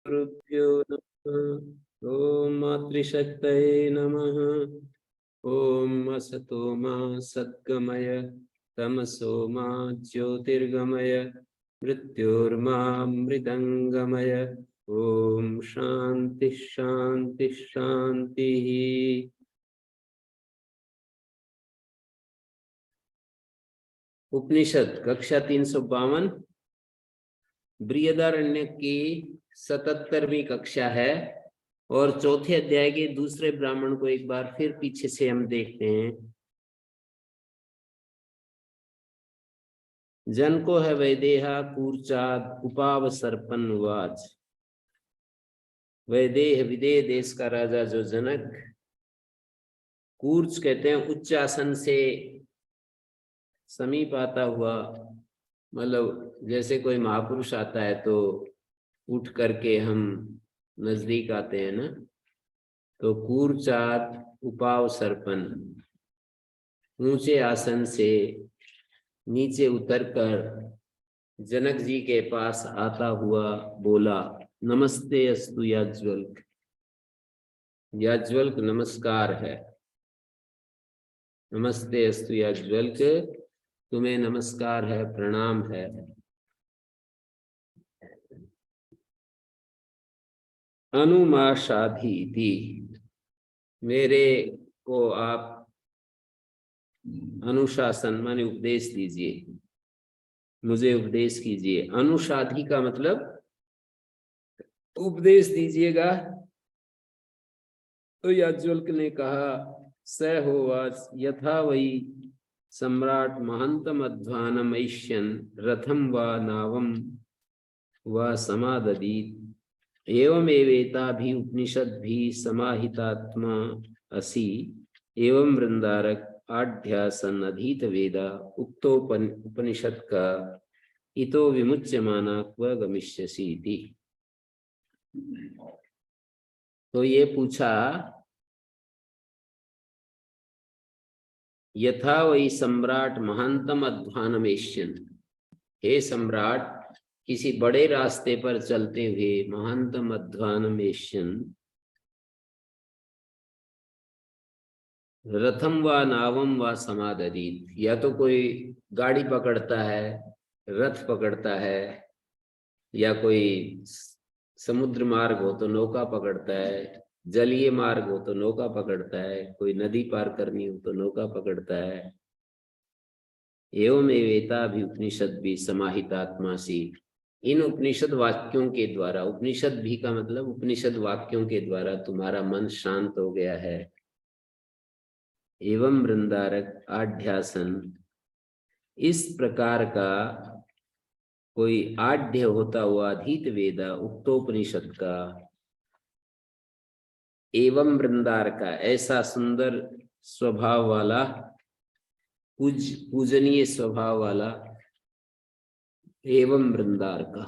गुरुभ्यो नमः। ओम मातृशक्तये नमः। ओम असतो मा सद्गमय तमसो मा ज्योतिर्गमय मृत्योर्मामृतंगमय। ओम शांति शांति शांति। उपनिषद कक्षा 352 बृहदारण्य की 77वीं कक्षा है और चौथे अध्याय के दूसरे ब्राह्मण को एक बार फिर पीछे से हम देखते हैं। जन को है वैदेहा कूर्चाद उपाव सर्पन वाच। वैदेह विदेह देश का राजा जो जनक, कूर्च कहते हैं उच्च आसन से समीप आता हुआ, मतलब जैसे कोई महापुरुष आता है तो उठ करके हम नजदीक आते हैं ना, तो कूर्चात उपाव सर्पन, ऊंचे आसन से नीचे उतरकर जनक जी के पास आता हुआ बोला, नमस्ते अस्तु याज्वल्क। याज्वल्क नमस्कार है। नमस्ते अस्तु याज्वल्क, तुम्हें नमस्कार है, प्रणाम है। अनुमाशाधीति, मेरे को आप अनुशासन माने उपदेश दीजिए, मुझे उपदेश कीजिए। अनुशाधी का मतलब उपदेश दीजिएगा। तो याज्वल्क ने कहा, स होवाच यथा वही सम्राट महंतम अध्वानम ऐष्यन रथम व नावम व समाददीत एवमेवेता भी उपनिषद भी समाहितात्मा असि एवं वृंदारक आढ्यासन अधीत वेदा उपनिषद का इतो विमुच्यमाना क्व गमिष्यसि इति। तो ये पूछा, यथा वही सम्राट महानतम अध्वानमेश्यन, हे सम्राट किसी बड़े रास्ते पर चलते हुए महानतम अध्वानमेश्यन, रथम व नावम व समादरीत, या तो कोई गाड़ी पकड़ता है, रथ पकड़ता है, या कोई समुद्र मार्ग हो तो नौका पकड़ता है, जलीय मार्ग हो तो नौका पकड़ता है, कोई नदी पार करनी हो तो नौका पकड़ता है। एवं एवेता भी उपनिषद भी समाहितात्मासी, इन उपनिषद वाक्यों के द्वारा, उपनिषद भी का मतलब उपनिषद वाक्यों के द्वारा तुम्हारा मन शांत हो गया है। एवं वृंदारक आढ्यासन, इस प्रकार का कोई आढ्य होता हुआ अधीत वेदा उक्तोपनिषद का, एवं वृंदार का ऐसा सुंदर स्वभाव वाला, पूजनीय स्वभाव वाला, एवं वृंदार का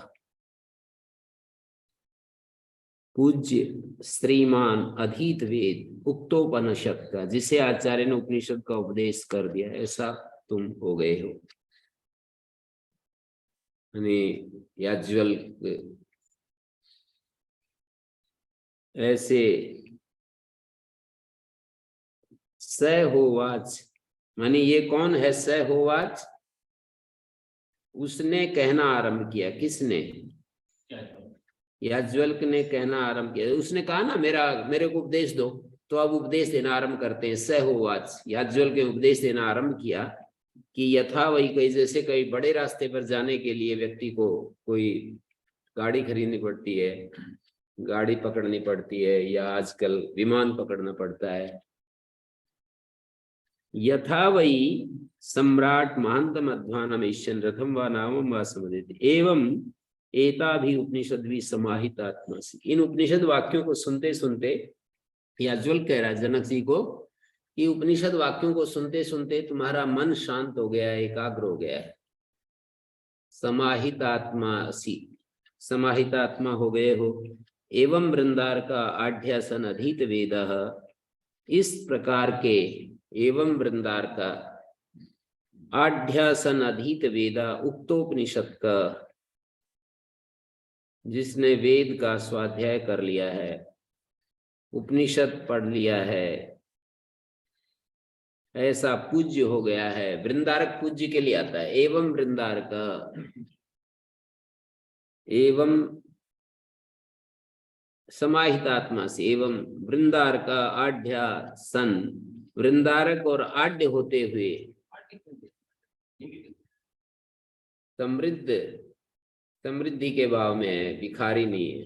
पूज्य श्रीमान अधीत वेद उक्तोपनिषद का, जिसे आचार्य ने उपनिषद का उपदेश कर दिया, ऐसा तुम हो गए हो। याज्वल्क ऐसे स होवाच, माने ये कौन है स होवाच? उसने कहना आरंभ किया। किसने? याज्वल्क ने कहना आरंभ किया। उसने कहा ना मेरे को उपदेश दो, तो अब उपदेश देना आरंभ करते हैं। स होवाच, याज्वल्क ने उपदेश देना आरंभ किया कि यथा वही, कहीं जैसे कहीं बड़े रास्ते पर जाने के लिए व्यक्ति को कोई गाड़ी खरीदनी पड़ती है, गाड़ी पकड़नी पड़ती है, या आजकल विमान पकड़ना पड़ता है। यथा वही सम्राट महांतम अध्वानम ईश्वन रथम व नामम व समुदित एवं एता भी उपनिषद भी समाहित आत्मा से, इन उपनिषद वाक्यों को सुनते सुनते याज्वल्क कह रहा है जनक जी को कि उपनिषद वाक्यों को सुनते सुनते तुम्हारा मन शांत हो गया है, एकाग्र हो गया है। समाहित आत्मा सी, समाहित आत्मा हो गए हो। एवं वृंदार का आढ्यासन अधीत वेद, इस प्रकार के एवं वृंदार का आढ्यासन अधीत वेदा उक्तोपनिषद का जिसने वेद का स्वाध्याय कर लिया है, उपनिषद पढ़ लिया है, ऐसा पूज्य हो गया है। वृंदारक पूज्य के लिए आता है। एवं वृंदारक, एवं समाहितात्मा से, एवं वृंदारक आढ्य सन, वृंदारक और आढ्य होते हुए समृद्ध, समृद्धि के भाव में है, भिखारी नहीं है।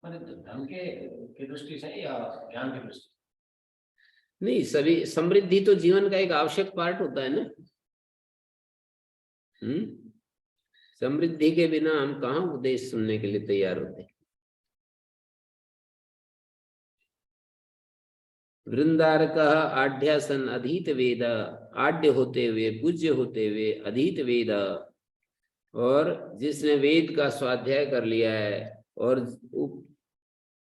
धन के दृष्टि से या ज्ञान की दृष्टि? नहीं, सभी समृद्धि तो जीवन का एक आवश्यक पार्ट होता है ना। समृद्धि के बिना हम कहाँ उपदेश सुनने के लिए तैयार होते हैं। वृंदारक आढ्य सन अधीत वेद, आढ्य होते हुए, पूज्य होते हुए, अधीत वेद, और जिसने वेद का स्वाध्याय कर लिया है, और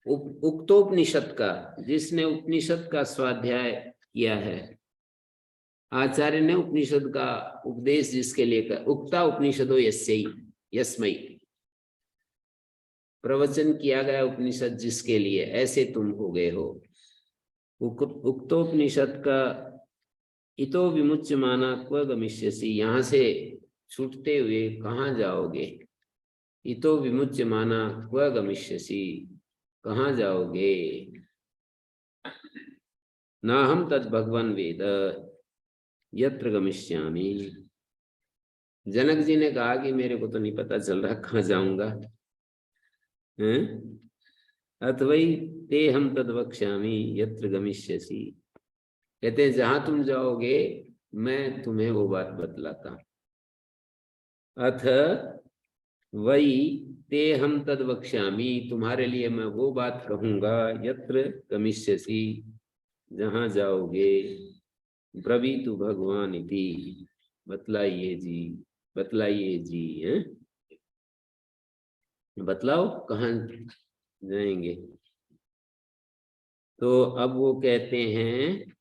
उक्तोपनिषद का, जिसने उपनिषद का स्वाध्याय किया है। आचार्य ने उपनिषद का उपदेश जिसके लिए कर, उक्ता उपनिषदो यस्यै यस्मै, प्रवचन किया गया उपनिषद जिसके लिए, ऐसे तुम हो गए हो। उक्तोपनिषद का इतो विमुच्यमाना क्व गमिष्यसि, यहाँ से छूटते हुए कहाँ जाओगे। इतो विमुच्यमाना क्व गमिष्यसि, कहाँ जाओगे। ना हम तद भगवान वेद यत्र गमिष्यामि। जनक जी ने कहा कि मेरे को तो नहीं पता चल रहा कहाँ जाऊंगा। अथवई ते हम तद वक्ष्यामि यत्र गमिष्यसि, कहते हैं जहां तुम जाओगे मैं तुम्हें वो बात बतलाता हूं। अथ वही ते हम तद वक्ष्यामि, तुम्हारे लिए मैं वो बात कहूंगा, यत्र गमिष्यसि, जहां जाओगे। ब्रवीतु भगवान इति, बतलाइए जी, बतलाइए जी। हैं, बतलाओ कहाँ जाएंगे। तो अब वो कहते हैं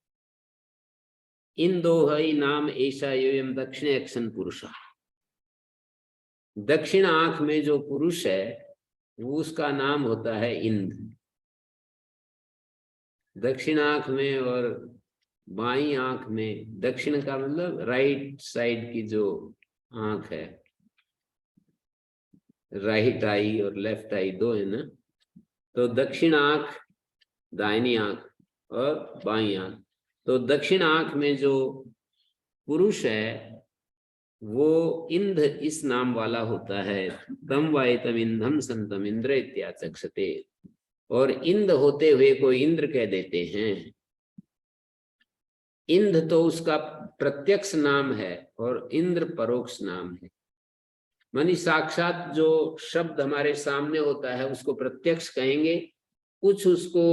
इन दोहई नाम ऐसा योयम दक्षिण अक्षण पुरुषा, दक्षिण आंख में जो पुरुष है वो उसका नाम होता है इंद्र। दक्षिण आंख में और बाई आंख में, दक्षिण का मतलब राइट साइड की जो आंख है, राइट आई और लेफ्ट आई दो है ना। तो दक्षिण आंख, दाहिनी आंख और बाई आंख। तो दक्षिण आंख में जो पुरुष है वो इंद्र इस नाम वाला होता है। तम वायतम इंधम संतम इंद्र इत्याचक्षते, और इंद्र होते हुए को इंद्र कह देते हैं। इंद्र तो उसका प्रत्यक्ष नाम है और इंद्र परोक्ष नाम है। मानी साक्षात जो शब्द हमारे सामने होता है उसको प्रत्यक्ष कहेंगे, कुछ उसको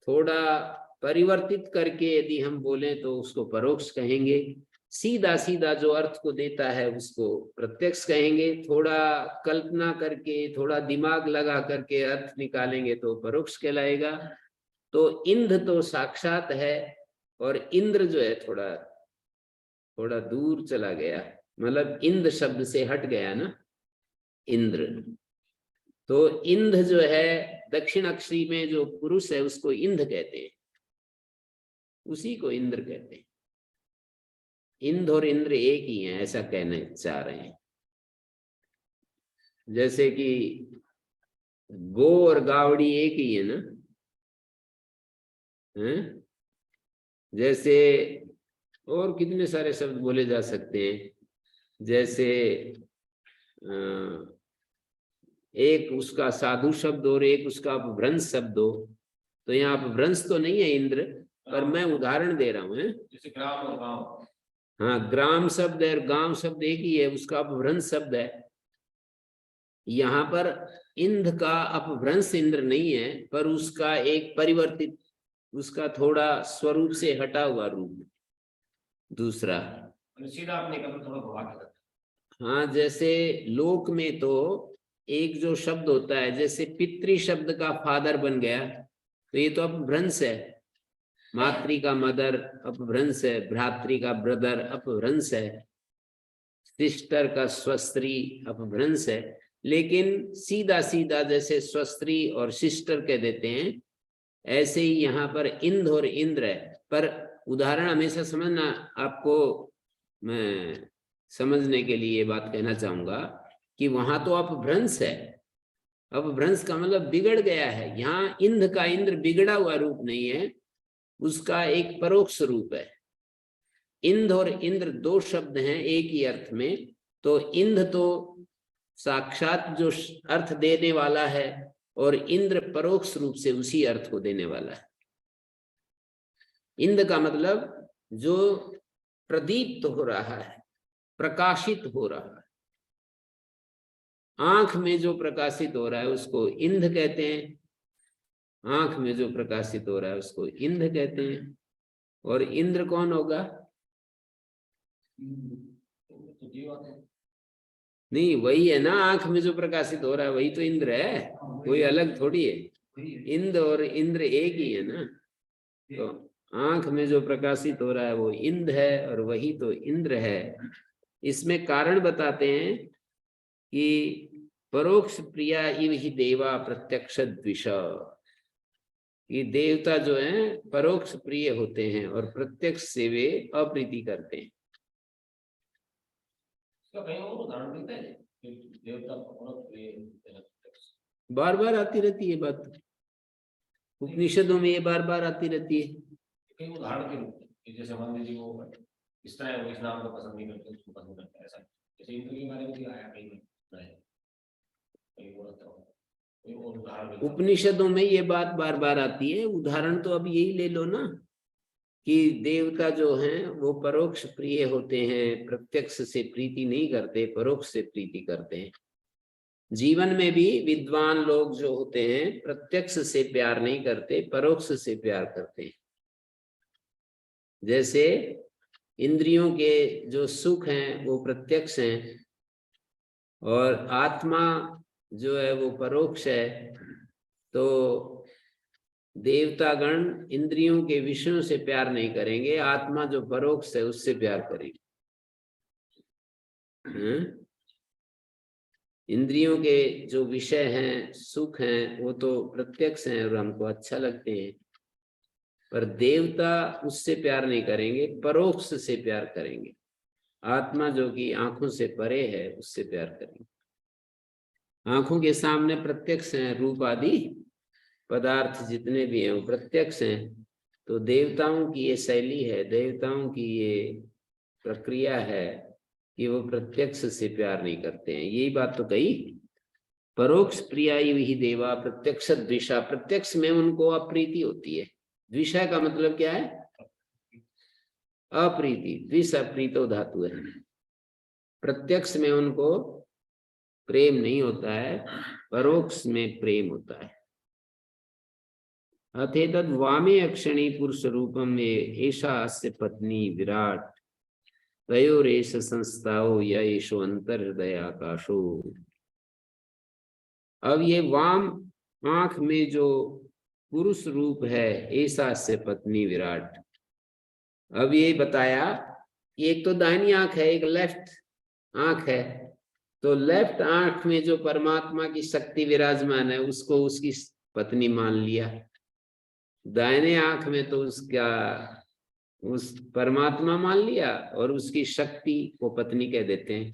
थोड़ा परिवर्तित करके यदि हम बोलें तो उसको परोक्ष कहेंगे। सीधा सीधा जो अर्थ को देता है उसको प्रत्यक्ष कहेंगे, थोड़ा कल्पना करके, थोड़ा दिमाग लगा करके अर्थ निकालेंगे तो परोक्ष कहलाएगा। तो इंद्र तो साक्षात है और इंद्र जो है थोड़ा थोड़ा दूर चला गया, मतलब इंद्र शब्द से हट गया ना, इंद्र। तो इंद्र जो है दक्षिण अक्षरी में जो पुरुष है उसको इंद्र कहते हैं, उसी को इंद्र कहते हैं। इंद्र और इंद्र एक ही हैं, ऐसा कहना चाह रहे हैं। जैसे कि गो और गावड़ी एक ही है ना, हैं? जैसे और कितने सारे शब्द बोले जा सकते हैं। जैसे एक उसका साधु शब्द और एक उसका अपभ्रंश शब्द हो, तो यहाँ अपभ्रंश तो नहीं है इंद्र, पर मैं उदाहरण दे रहा हूँ। जैसे ग्राम और गांव, हाँ, ग्राम शब्द है और गांव शब्द एक ही है, उसका अपभ्रंश शब्द है। यहाँ पर इंद्र का अपभ्रंश इंद्र नहीं है, पर उसका एक परिवर्तित, उसका थोड़ा स्वरूप से हटा हुआ रूप दूसरा। सीधा आपने कहा थोड़ा भगवान। हाँ, जैसे लोक में तो एक जो शब्द होता है, जैसे पितृ शब्द का फादर बन गया, तो ये तो अपभ्रंश है। मातृ का मदर अपभ्रंश है, भ्रातृ का ब्रदर अपभ्रंश है, सिस्टर का स्वस्त्री अपभ्रंश है। लेकिन सीधा सीधा जैसे स्वस्त्री और सिस्टर कह देते हैं, ऐसे ही यहाँ पर इंद और इंद्र है। पर उदाहरण हमेशा समझना, आपको मैं समझने के लिए ये बात कहना चाहूंगा कि वहां तो अपभ्रंश है। अपभ्रंश का मतलब बिगड़ गया है। यहाँ इंद्र का इंद्र बिगड़ा हुआ रूप नहीं है, उसका एक परोक्ष रूप है। इंद्र और इंद्र दो शब्द हैं एक ही अर्थ में। तो इंद्र तो साक्षात जो अर्थ देने वाला है, और इंद्र परोक्ष रूप से उसी अर्थ को देने वाला है। इंद्र का मतलब जो प्रदीप्त हो रहा है, प्रकाशित हो रहा है। आंख में जो प्रकाशित हो रहा है उसको इंद्र कहते हैं। आंख में जो प्रकाशित हो रहा है उसको इंद्र कहते हैं। और इंद्र कौन होगा? नहीं, वही है ना, आंख में जो प्रकाशित हो रहा है वही तो इंद्र है, कोई अलग थोड़ी है। इंद्र और इंद्र एक ही है ना। तो आंख में जो प्रकाशित हो रहा है वो इंद्र है, और वही तो इंद्र है। इसमें कारण बताते हैं कि परोक्ष प्रिया इव ही देवा प्रत्यक्ष द्विष। ये देवता जो हैं परोक्ष प्रिय होते हैं और प्रत्यक्ष से वे अप्रीति करते हैं। कहीं और उदाहरण देते हैं कि देवता परोक्ष प्रिय होते हैं। बार बार आती रहती है बात, उपनिषदों में ये बार बार आती रहती है। कई उदाहरण के रूप में, जैसे मान लीजिए वो इस तरह वो इस नाम को पसंद नहीं करते, उसको पसंद करते हैं, ऐसा जैसे इंद्र के बारे में भी आया कहीं उपनिषदों में ये बात बार बार आती है। उदाहरण तो अब यही ले लो ना कि देवता जो हैं वो परोक्ष प्रिय होते हैं, प्रत्यक्ष से प्रीति नहीं करते, परोक्ष से प्रीति करते हैं। जीवन में भी विद्वान लोग जो होते हैं प्रत्यक्ष से प्यार नहीं करते, परोक्ष से प्यार करते हैं। जैसे इंद्रियों के जो सुख हैं वो प्रत्यक्ष हैं, और आत्मा जो है वो परोक्ष है। तो देवतागण इंद्रियों के विषयों से प्यार नहीं करेंगे, आत्मा जो परोक्ष है उससे प्यार करेंगे। इंद्रियों के जो विषय हैं, सुख हैं, वो तो प्रत्यक्ष हैं और हमको अच्छा लगते हैं, पर देवता उससे प्यार नहीं करेंगे, परोक्ष से प्यार करेंगे। आत्मा जो कि आंखों से परे है उससे प्यार करेंगे। आंखों के सामने प्रत्यक्ष हैं, रूप आदि पदार्थ जितने भी हैं वो प्रत्यक्ष हैं। तो देवताओं की ये शैली है, देवताओं की ये प्रक्रिया है कि वो प्रत्यक्ष से प्यार नहीं करते हैं। यही बात तो कही, परोक्ष प्रिया ही देवा प्रत्यक्ष द्विषा। प्रत्यक्ष में उनको अप्रीति होती है। द्विषा का मतलब क्या है? अप्रीति। द्विष अप्रीतो धातु है। प्रत्यक्ष में उनको प्रेम नहीं होता है, परोक्ष में प्रेम होता है। अथेतद वामे अक्षणी पुरुष रूपम में ऐसा अस्य पत्नी विराट तयोरेष संस्थाओ येषो अंतर्हृदय आकाशो। अब ये वाम आंख में जो पुरुष रूप है, ऐसा से पत्नी विराट। अब ये बताया एक तो दाहिनी आंख है, एक लेफ्ट आंख है। तो लेफ्ट आंख में जो परमात्मा की शक्ति विराजमान है उसको उसकी पत्नी मान लिया। दाहिने आंख में तो उसका उस परमात्मा मान लिया और उसकी शक्ति को पत्नी कह देते हैं।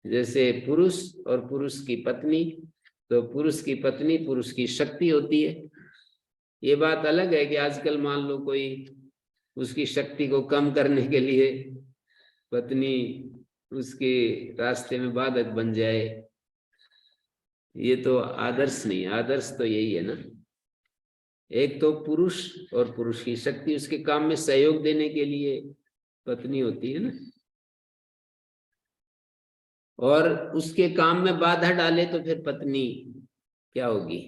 जैसे पुरुष और पुरुष की पत्नी, तो पुरुष की पत्नी पुरुष की शक्ति होती है। ये बात अलग है कि आजकल मान लो कोई उसकी शक्ति को कम करने के लिए पत्नी उसके रास्ते में बाधक बन जाए, ये तो आदर्श नहीं। आदर्श तो यही है ना, एक तो पुरुष और पुरुष की शक्ति उसके काम में सहयोग देने के लिए पत्नी होती है ना, और उसके काम में बाधा डाले तो फिर पत्नी क्या होगी?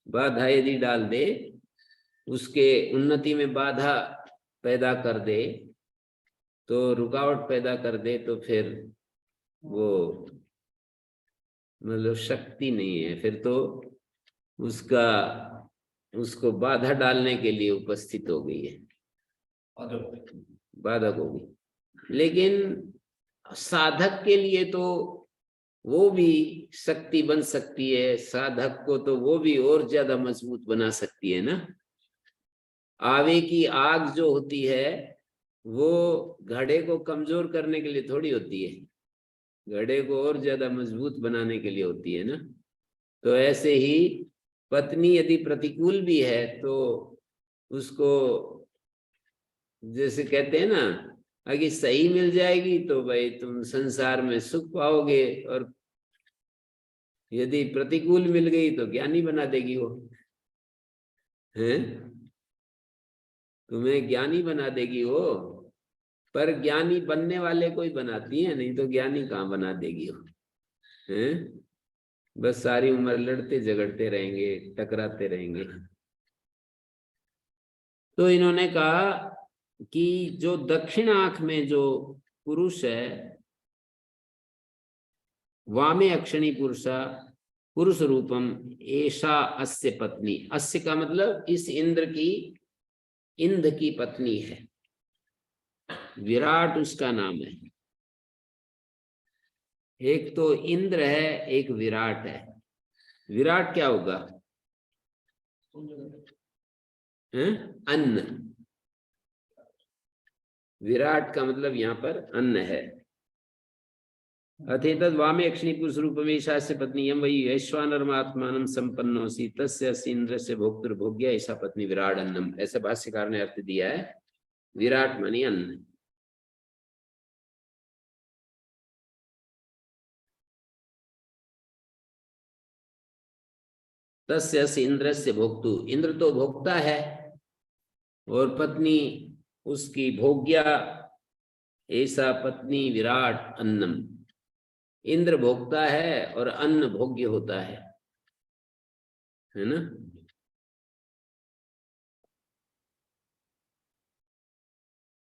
बाधा यदि डाल दे, उसके उन्नति में बाधा पैदा कर दे, तो रुकावट पैदा कर दे, तो फिर वो मतलब शक्ति नहीं है, फिर तो उसको बाधा डालने के लिए उपस्थित हो गई है, बाधक होगी। लेकिन साधक के लिए तो वो भी शक्ति बन सकती है, साधक को तो वो भी और ज्यादा मजबूत बना सकती है ना। आवे की आग जो होती है वो घड़े को कमजोर करने के लिए थोड़ी होती है, घड़े को और ज्यादा मजबूत बनाने के लिए होती है ना। तो ऐसे ही पत्नी यदि प्रतिकूल भी है तो उसको, जैसे कहते हैं ना, अगर सही मिल जाएगी तो भाई तुम संसार में सुख पाओगे, और यदि प्रतिकूल मिल गई तो ज्ञानी बना देगी वो, है तुम्हें ज्ञानी बना देगी वो। पर ज्ञानी बनने वाले को ही बनाती है, नहीं तो ज्ञानी कहाँ बना देगी वो, है। बस सारी उम्र लड़ते झगड़ते रहेंगे, टकराते रहेंगे। तो इन्होंने कहा कि जो दक्षिण आंख में जो पुरुष है, वामे अक्षणी पुरुषा पुरुष रूपम ऐसा अस्य पत्नी, अस्य का मतलब इस इंद्र की, इंद्र की पत्नी है, विराट उसका नाम है। एक तो इंद्र है, एक विराट है। विराट क्या होगा, अन्न। विराट का मतलब यहाँ पर अन्न है। अथेतद वामे अक्षणी पुरुष रूपमे ईशास्य पत्नी यम वही ऐश्वानरमात्मानं संपन्नोऽसि तस्य अस्य इंद्रस्य भोक्तृभोग्या ऐसा पत्नी विराट अन्नम, ऐसा भाष्यकार ने अर्थ दिया है। विराट मानी अन्न। तस्य अस्य इंद्रस्य भोक्तु, इंद्र तो भोक्ता है और पत्नी उसकी भोग्या, ऐसा पत्नी विराट अन्नम। इंद्र भोक्ता है और अन्न भोग्य होता है ना।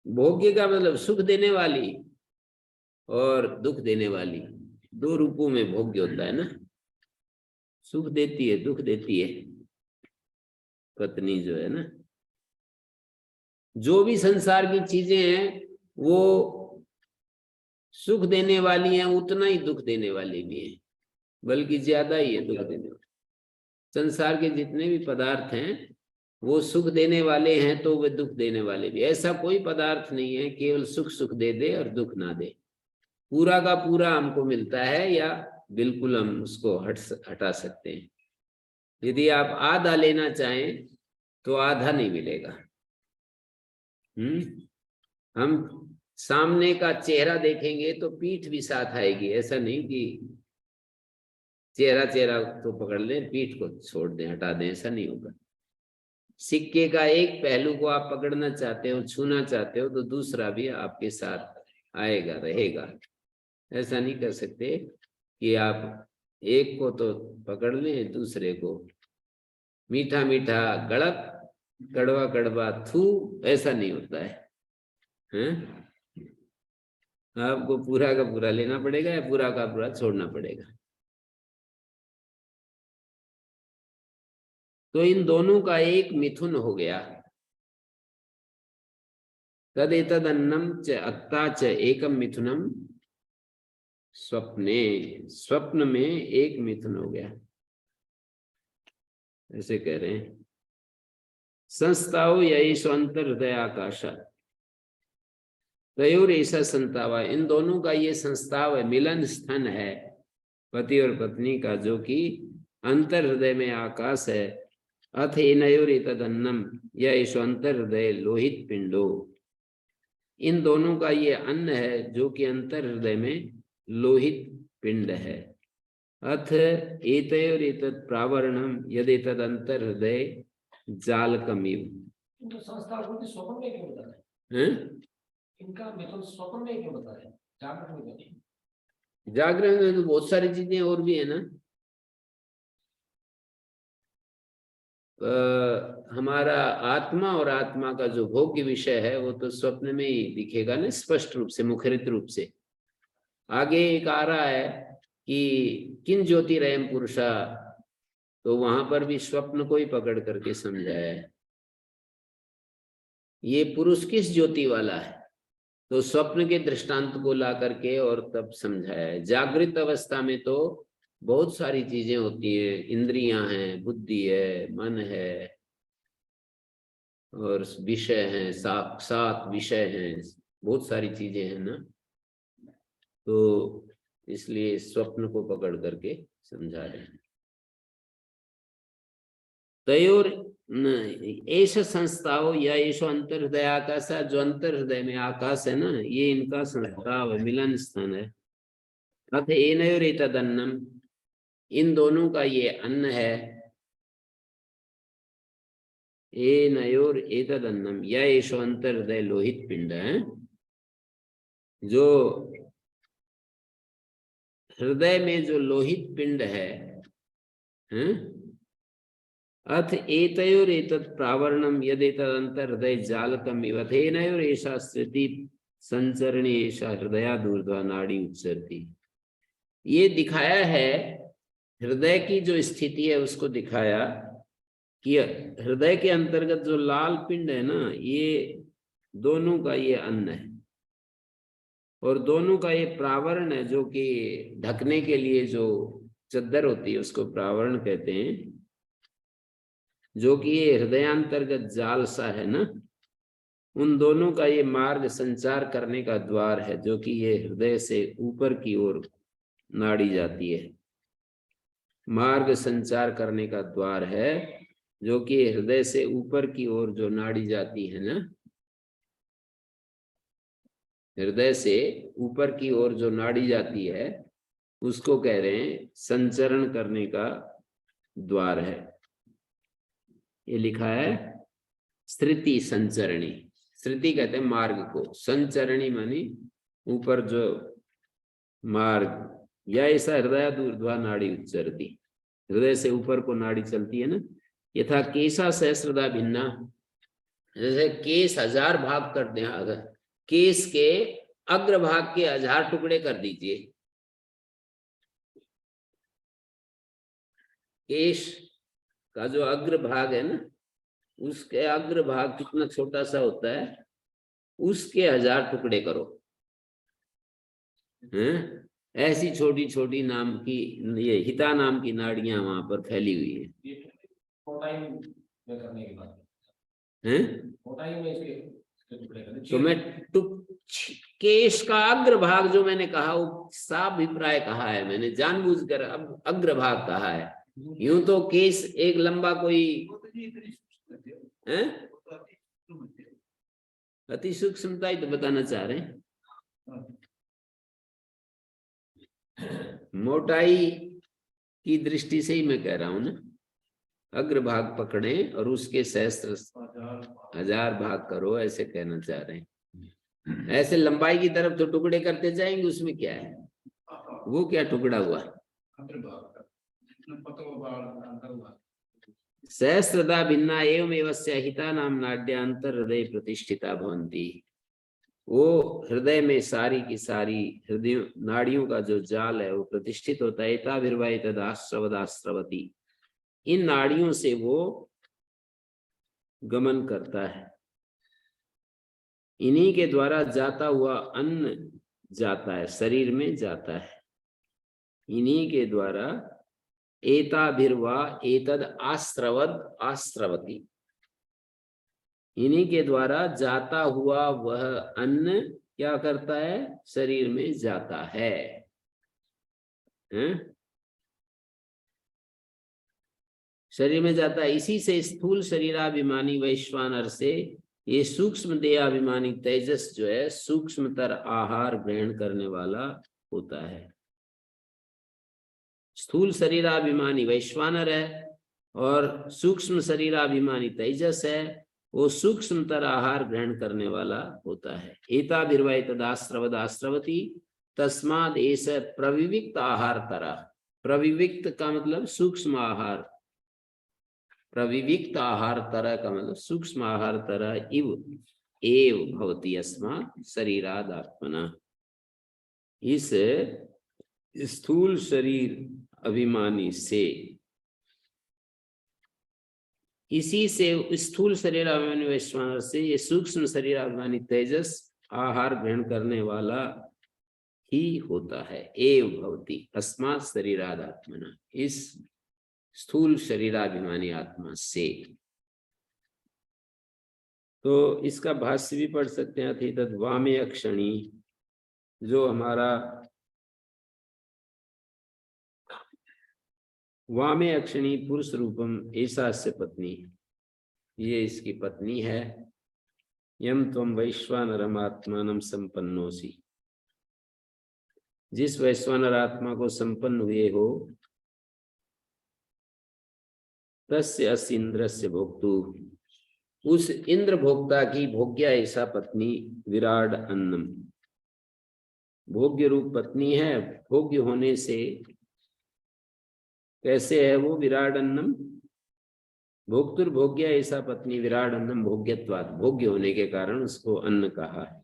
भोग्य का मतलब सुख देने वाली और दुख देने वाली, दो रूपों में भोग्य होता है ना। सुख देती है, दुख देती है पत्नी जो है ना। जो भी संसार की चीजें हैं वो सुख देने वाली हैं, उतना ही दुख देने वाली भी है, बल्कि ज्यादा ही है दुख देने वाली। संसार के जितने भी पदार्थ हैं वो सुख देने वाले हैं तो वे दुख देने वाले भी। ऐसा कोई पदार्थ नहीं है केवल सुख सुख दे दे और दुख ना दे। पूरा का पूरा हमको मिलता है या बिल्कुल हम उसको हटा सकते हैं। यदि आप आधा लेना चाहें तो आधा नहीं मिलेगा। हम सामने का चेहरा देखेंगे तो पीठ भी साथ आएगी, ऐसा नहीं कि चेहरा चेहरा तो पकड़ लें पीठ को छोड़ दें, हटा दें, ऐसा नहीं होगा। सिक्के का एक पहलू को आप पकड़ना चाहते हो, छूना चाहते हो, तो दूसरा भी आपके साथ आएगा, रहेगा। ऐसा नहीं कर सकते कि आप एक को तो पकड़ लें दूसरे को। मीठा मीठा गड़क, कड़वा कड़वा थू, ऐसा नहीं होता है, हैं? आपको पूरा का पूरा लेना पड़ेगा या पूरा का पूरा छोड़ना पड़ेगा। तो इन दोनों का एक मिथुन हो गया। तदेतद अन्नम च अत्ता च एकम मिथुनम स्वप्ने, स्वप्न में एक मिथुन हो गया, ऐसे कह रहे हैं। संस्थाओ यही स्वंतर हृदय आकाशा तयोर ऐसा संतावा, इन दोनों का ये संस्थाव है, मिलन स्थान है पति और पत्नी का, जो कि अंतर हृदय में आकाश है। अथ इनयोर तदन्नम या ईशो अंतर हृदय लोहित पिंडो, इन दोनों का ये अन्न है जो कि अंतर हृदय में लोहित पिंड है। अथ एतयोर एतत् प्रावरणम यदेतद अंतर हृदय जालकमिव। तो संस्था को स्वप्न में क्यों बता रहे हैं? इनका मिथुन स्वप्न में क्यों बता रहे, जागरण में नहीं? जागरण में तो बहुत सारी चीजें और भी है ना। हमारा आत्मा और आत्मा का जो भोग्य विषय है वो तो स्वप्न में ही दिखेगा ना, स्पष्ट रूप से, मुखरित रूप से। आगे एक आ रहा है कि किन ज्योतिरयम पुरुषा, तो वहां पर भी स्वप्न को ही पकड़ करके समझाया है। ये पुरुष किस ज्योति वाला है, तो स्वप्न के दृष्टांत को ला करके और तब समझाया है। जागृत अवस्था में तो बहुत सारी चीजें होती हैं, इंद्रियां हैं, बुद्धि है, मन है और विषय हैं, सात विषय हैं, बहुत सारी चीजें हैं ना, तो इसलिए स्वप्न को पकड़ करके समझा रहे हैं। तयोर ऐसा संस्थाओ या ऐसा अंतर्हृदय आकाश, जो अंतर्हृदय में आकाश है ना, ये इनका संस्थाव है, मिलन स्थान है। अथ एनयोर एतदन्नम, इन दोनों का ये अन्न है। एनयोर एतदन्नम या ऐसा अंतर्हृदय लोहित पिंड है, जो हृदय में जो लोहित पिंड है, अथ एतयोर एतत् प्रावरणम यदेतदंतर हृदय जालकम इव तेनयोर एषा स्थिति संचरणी एषा हृदयादूर्ध्वा नाड़ी उत्सरती। ये दिखाया है हृदय की जो स्थिति है, उसको दिखाया कि हृदय के अंतर्गत जो लाल पिंड है ना, ये दोनों का ये अन्न है, और दोनों का ये प्रावरण है, जो कि ढकने के लिए जो चद्दर होती है उसको प्रावरण कहते हैं, जो कि ये हृदयांतर्गत जाल सा है ना, उन दोनों का ये मार्ग संचार करने का द्वार है, जो कि ये हृदय से ऊपर की ओर नाड़ी जाती है। मार्ग संचार करने का द्वार है, जो कि हृदय से ऊपर की ओर जो नाड़ी जाती है ना, हृदय से ऊपर की ओर जो नाड़ी जाती है, उसको कह रहे हैं संचरण करने का द्वार है। ये लिखा है स्थिति संचरणी। स्थिति कहते हैं मार्ग को, संचरणी मानी ऊपर जो मार्ग, या ऐसा हृदयादूर्ध्वा नाड़ी उच्चरती, हृदय से ऊपर को नाड़ी चलती है ना। यथा केशा सहस्रदा भिन्ना, जैसे केस 1000 भाग कर दें, अगर केस के अग्रभाग के 1000 टुकड़े कर दीजिए, केश का जो अग्रभाग है ना, उसके अग्रभाग कितना छोटा सा होता है, उसके 1000 टुकड़े करो, हैं? ऐसी छोटी छोटी नाम की, ये हिता नाम की नाड़ियां वहां पर फैली हुई है। करने के बाद हैं? में इसके टुकड़े करने, तो मैं केश का अग्रभाग जो मैंने कहा, वो साफ अभिप्राय कहा है मैंने, जानबूझकर अब अग्रभाग कहा है। यूं तो केस एक लंबा कोई है, अति सूक्ष्मता ही तो बताना चाह रहे हैं। मोटाई की दृष्टि से ही मैं कह रहा हूं ना, अग्रभाग पकड़े और उसके सहस्त्र 1000 भाग करो, ऐसे कहना चाह रहे हैं। ऐसे लंबाई की तरफ तो टुकड़े करते जाएंगे, उसमें क्या है, वो क्या टुकड़ा हुआ, सहस्रदा भिन्ना एवं एवस्य हिता नाम नाड्या अंतर हृदय प्रतिष्ठिता भवन्ति। वो हृदय में सारी की सारी हृदय नाड़ियों का जो जाल है वो प्रतिष्ठित होता है। एताभिर्वाय तदाश्रवदाश्रवती, इन नाड़ियों से वो गमन करता है। इन्हीं के द्वारा जाता हुआ अन्न जाता है, शरीर में जाता है, इन्हीं के द्वारा। एताभिर्वा एतद आश्रवद आश्रवती, इन्हीं के द्वारा जाता हुआ वह अन्न क्या करता है, शरीर में जाता है, शरीर में जाता है। इसी से स्थूल शरीराभिमानी वैश्वानर से ये सूक्ष्म देहाभिमानी तेजस जो है, सूक्ष्मतर आहार ग्रहण करने वाला होता है। स्थूल शरीराभिमानी वैश्वानर है और सूक्ष्म शरीराभिमानी तेजस है, वो सूक्ष्मतर आहार ग्रहण करने वाला होता है। एताभिर्वाय तदाश्रवद आश्रवती तस्माद एष प्रविविक्त आहार तरह। प्रविविक्त का मतलब सूक्ष्म आहार, प्रविविक्त आहार तरह का मतलब सूक्ष्म आहार तरह इव एव भवति अस्मात् शरीराद आत्मना। इस स्थूल शरीर अभिमानी से, इसी से स्थूल शरीर अभिमानी वैश्वानर से ये सूक्ष्म शरीर अभिमानी तेजस आहार ग्रहण करने वाला ही होता है। एव भवति अस्मात् शरीराद आत्मना, इस स्थूल शरीराभिमानी आत्मा से। तो इसका भाष्य भी पढ़ सकते हैं। अथि तद वामे अक्षणी, जो हमारा वामे अक्षणी पुरुष रूपम ऐसा से पत्नी, ये इसकी पत्नी है। यम त्वम वैश्वानरम आत्मानम संपन्नोसी, जिस वैश्वानर आत्मा को संपन्न हुए हो, तस्य अस इंद्रस्य भोक्तु, उस इंद्र भोक्ता की भोग्या ऐसा पत्नी विराट अन्नम, भोग्य रूप पत्नी है। भोग्य होने से कैसे है वो? विराट अन्नम भोक्तुर भोग्य ऐसा पत्नी विराट अन्नम भोग्यत्वात्, भोग्य होने के कारण उसको अन्न कहा है।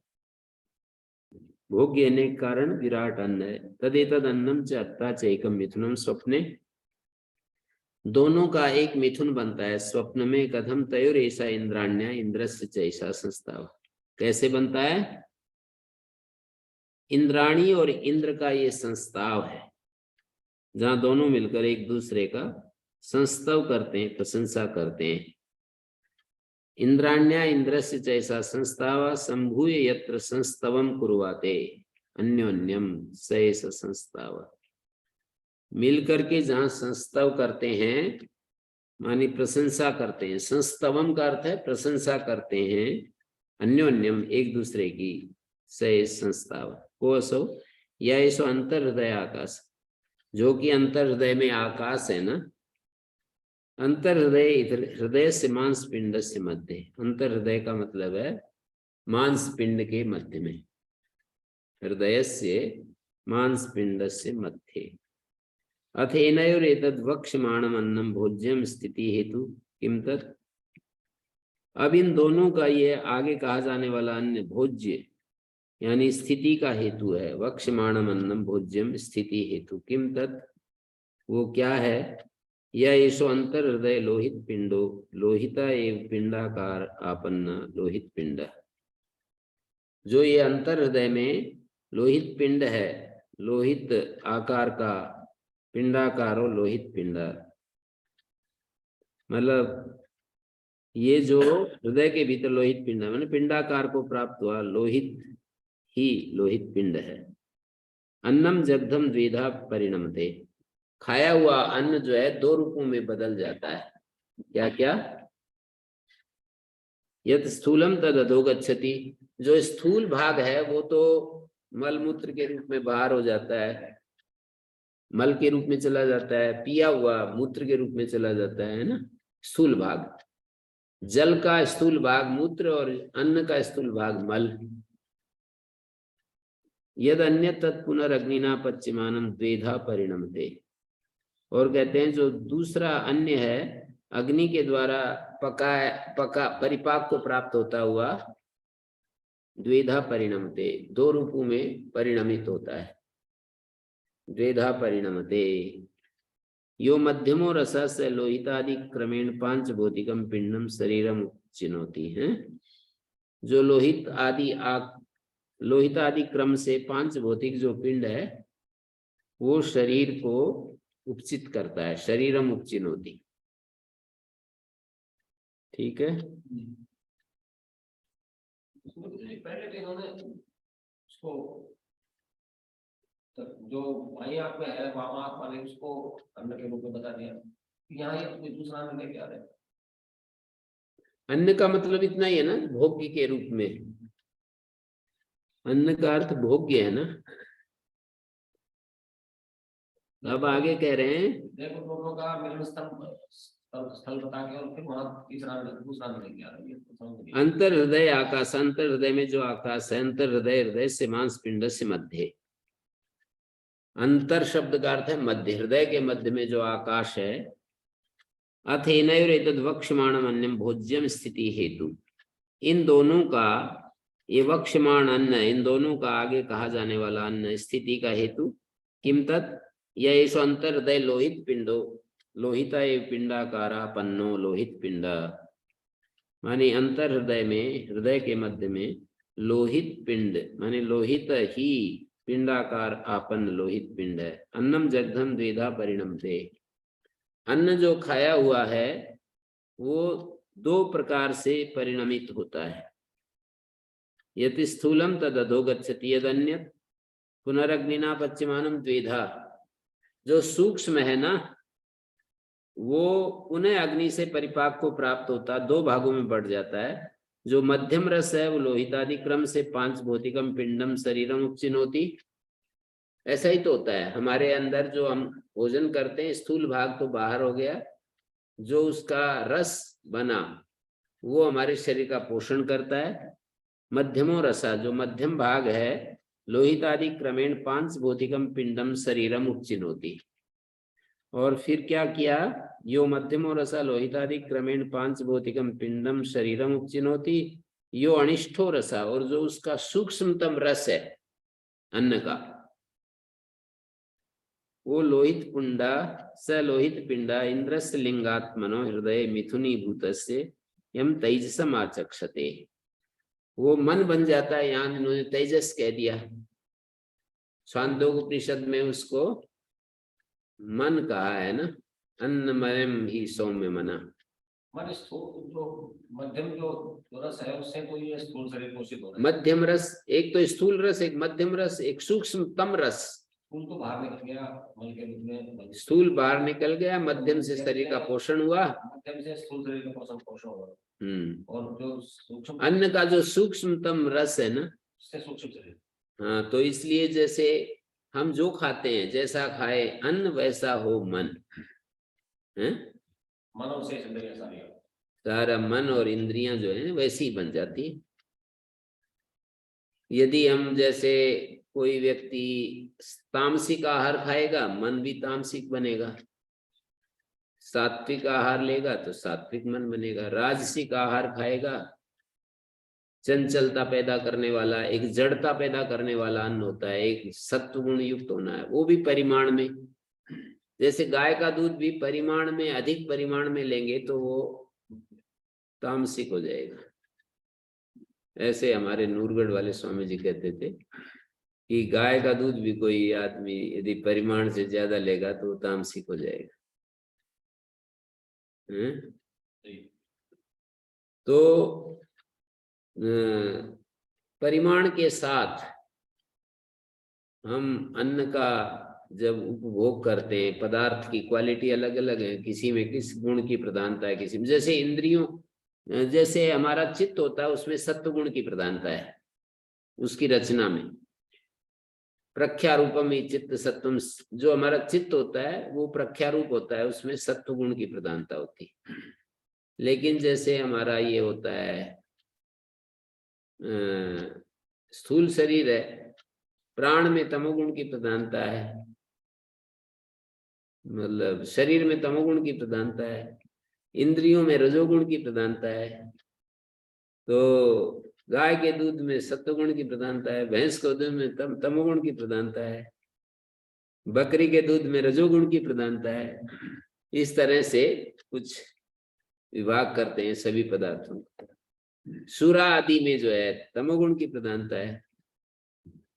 भोग्य होने के कारण विराट अन्न है। तदेतद अन्नम च अत्ता च एकम मिथुनम स्वप्ने, दोनों का एक मिथुन बनता है स्वप्न में। कथम तयोर ऐसा इंद्राण्य इंद्रस्य च ऐसा संस्ताव, कैसे बनता है? इंद्राणी और इंद्र का ये संस्ताव है, जहां दोनों मिलकर एक दूसरे का संस्तव करते हैं, प्रशंसा करते हैं। इंद्राण्या इंद्रस्य च ऐसा संस्ताव संभूय यत्र संस्तवम कुर्वाते अन्योन्यम स एष संस्ताव, मिलकर के जहां संस्तव करते हैं मानी प्रशंसा करते हैं। संस्तवम का अर्थ है प्रशंसा करते हैं, अन्योन्यम एक दूसरे की, स एष संस्ताव को असो या ऐसो अंतर हृदय आकाश, जो कि अंतर हृदय में आकाश है ना। अंतर हृदय इधर हृदय से मांस पिंड से मध्य, अंतर हृदय का मतलब है मांस पिंड के मध्य में, हृदय से मांस पिंड से मध्य। अथेनयोर एतद् वक्ष्यमाणम अन्नम भोज्यम स्थिति हेतु किम तत्, अब इन दोनों का ये आगे कहा जाने वाला अन्न भोज्य यानी स्थिति का हेतु है। वक्ष्यमाणम अन्नम भोज्यम स्थिति हेतु किम तत्, वो क्या है? यह ऐसो अंतर हृदय लोहित पिंडो, लोहिता एव पिंडाकार आपन्ना लोहित पिंड, जो ये अंतर हृदय में लोहित पिंड है, लोहित आकार का पिंडाकारो लोहित पिंड, मतलब ये जो हृदय के भीतर लोहित पिंड है, मैंने पिंडाकार को प्राप्त हुआ, लोहित ही लोहित पिंड है। अन्नम जगधम द्विधा परिणमते, खाया हुआ अन्न जो है दो रूपों में बदल जाता है। क्या क्या? यत स्थूलम तद अधोगच्छति, जो स्थूल भाग है वो तो मलमूत्र के रूप में बाहर हो जाता है, मल के रूप में चला जाता है, पिया हुआ मूत्र के रूप में चला जाता है ना, स्थूल भाग। जल का स्थूल भाग मूत्र और अन्न का स्थूल भाग मल। यद अन्य तत्पुनरग्निना पच्यमानम द्वेधा परिणमते, और कहते हैं जो दूसरा अन्य है अग्नि के द्वारा पका परिपाक को प्राप्त होता हुआ द्वेधा परिणमते, दो रूपों में परिणमित होता है। द्वेधा परिणमते यो मध्यमो रसस लोहितादि क्रमेण पांच भौतिकम पिंडम शरीरम चिनोती है, जो लोहित आदि क्रम से पांच भौतिक जो पिंड है वो शरीर को उपचित करता है, शरीरम उपचिनोति। ठीक है। पहले तो इन्होंने उसको जो बाई आंख में है वाम आंख वाले उसको अन्न के रूप में बता दिया, यहाँ ये कोई दूसरा अन्न लेके आ रहे हैं। अन्न का मतलब इतना ही है ना, भोग्य के रूप में। अन्न का अर्थ भोग्य है ना। अब आगे कह रहे हैं देखो दोनों का मिलन स्थल बता के और फिर वहां तीसरा दूसरा लेके आ रहे हैं। अंतर हृदय आकाश, अंतर हृदय में जो आकाश है, अंतर हृदय हृदय से मांस पिंड से मध्य, अंतर शब्द का अर्थ है मध्य, हृदय के मध्य में जो आकाश है। अथेनयोर एतद् वक्ष्यमाणम अन्नम भोज्यम स्थिति हेतु, इन दोनों का ये वक्ष्यमाण अन्न, इन दोनों का आगे कहा जाने वाला अन्न स्थिति का हेतु किम तत्, यह ऐसो अंतर हृदय लोहित पिंडो, लोहिता एव पिंडाकारा पन्नो लोहित पिंड, माने अंतर हृदय में हृदय के मध्य में लोहित पिंड माने लोहित ही पिंडाकार आपन लोहित पिंड है। अन्नम जगधम द्विधा परिणमते, अन्न जो खाया हुआ है वो दो प्रकार से परिणमित होता है। यति स्थूलम तद अधोगच्छति यदन्यत् पुनरग्निना पच्यमानम द्विधा, जो सूक्ष्म है ना वो पुनः अग्नि से परिपाक को प्राप्त होता, दो भागों में बढ़ जाता है। जो मध्यम रस है वो लोहितादि क्रम से 5 भौतिकम पिंडम शरीरम उपचिनोति। ऐसा ही तो होता है हमारे अंदर, जो हम भोजन करते हैं स्थूल भाग तो बाहर हो गया, जो उसका रस बना वो हमारे शरीर का पोषण करता है। मध्यमो रसा, जो मध्यम भाग है, लोहितादि क्रमेण 5 भौतिकम पिंडम शरीरम उपचिनोति। और फिर क्या किया, यो मध्यमो रसा लोहितादि क्रमेण 5 भौतिकम पिंडम शरीरम उपचिनोति, यो अनिष्ठो रसा, और जो उसका सूक्ष्मतम रस है अन्न का, वो लोहित पुंडा स लोहित पिंडा इंद्रस्य लिंगात्मनो हृदय मिथुनी भूतस्य यम तेजसम आचक्षते। वो मन बन जाता है, यहाँ इन्होंने तेजस कह दिया, छांदोग्योपनिषद में उसको मन कहा है ना, अन्नमयम ही सौम्य मना। मन स्थूल जो मध्यम जो रस है उससे तो ये स्थूल शरीर पोषित हो रहा है। मध्यम रस, एक तो स्थूल रस, एक मध्यम रस, एक सूक्ष्मतम रस। स्थूल तो बाहर निकल गया मन के रूप में, स्थूल बाहर निकल गया, मध्यम से शरीर का पोषण हुआ, मध्यम से स्थूल शरीर का पोषण हुआ। और जो सूक्ष्म अन्न का जो सूक्ष्मतम रस है ना, उससे सूक्ष्म शरीर। हाँ, तो इसलिए जैसे हम जो खाते हैं, जैसा खाए अन्न वैसा हो मन है। मन और शेष इंद्रियां सारी, सारा मन और इंद्रियां जो है वैसी ही बन जाती है। यदि हम जैसे कोई व्यक्ति तामसिक आहार खाएगा, मन भी तामसिक बनेगा। सात्विक आहार लेगा तो सात्विक मन बनेगा। राजसिक आहार खाएगा, चंचलता पैदा करने वाला, एक जड़ता पैदा करने वाला अन्न होता है, एक सत्व गुण युक्त होना है, वो भी परिमाण में। जैसे गाय का दूध भी परिमाण में, अधिक परिमाण में लेंगे तो वो तामसिक हो जाएगा। ऐसे हमारे नूरगढ़ वाले स्वामी जी कहते थे कि गाय का दूध भी कोई आदमी यदि परिमाण से ज्यादा लेगा तो तामसिक हो जाएगा। तो परिमाण के साथ हम अन्न का जब उपभोग करते हैं, पदार्थ की क्वालिटी अलग अलग है, किसी में किस गुण की प्रधानता है, किसी में जैसे इंद्रियों, जैसे हमारा चित्त होता है उसमें सत्व गुण की प्रधानता है, उसकी रचना में प्रख्यारूपम ही चित्त सत्वम, जो हमारा चित्त होता है वो प्रख्यारूप होता है, उसमें सत्व गुण की प्रधानता होती है। लेकिन जैसे हमारा ये होता है स्थूल शरीर है, प्राण में तमोगुण की प्रधानता है, मतलब शरीर में तमोगुण की प्रधानता है, इंद्रियों में रजोगुण की प्रधानता है। तो गाय के दूध में सत्वगुण की प्रधानता है, भैंस के दूध में तमोगुण की प्रधानता है, बकरी के दूध में रजोगुण की प्रधानता है। इस तरह से कुछ विभाग करते हैं सभी पदार्थों। सूरा आदि में जो है तमोगुण की प्रधानता है।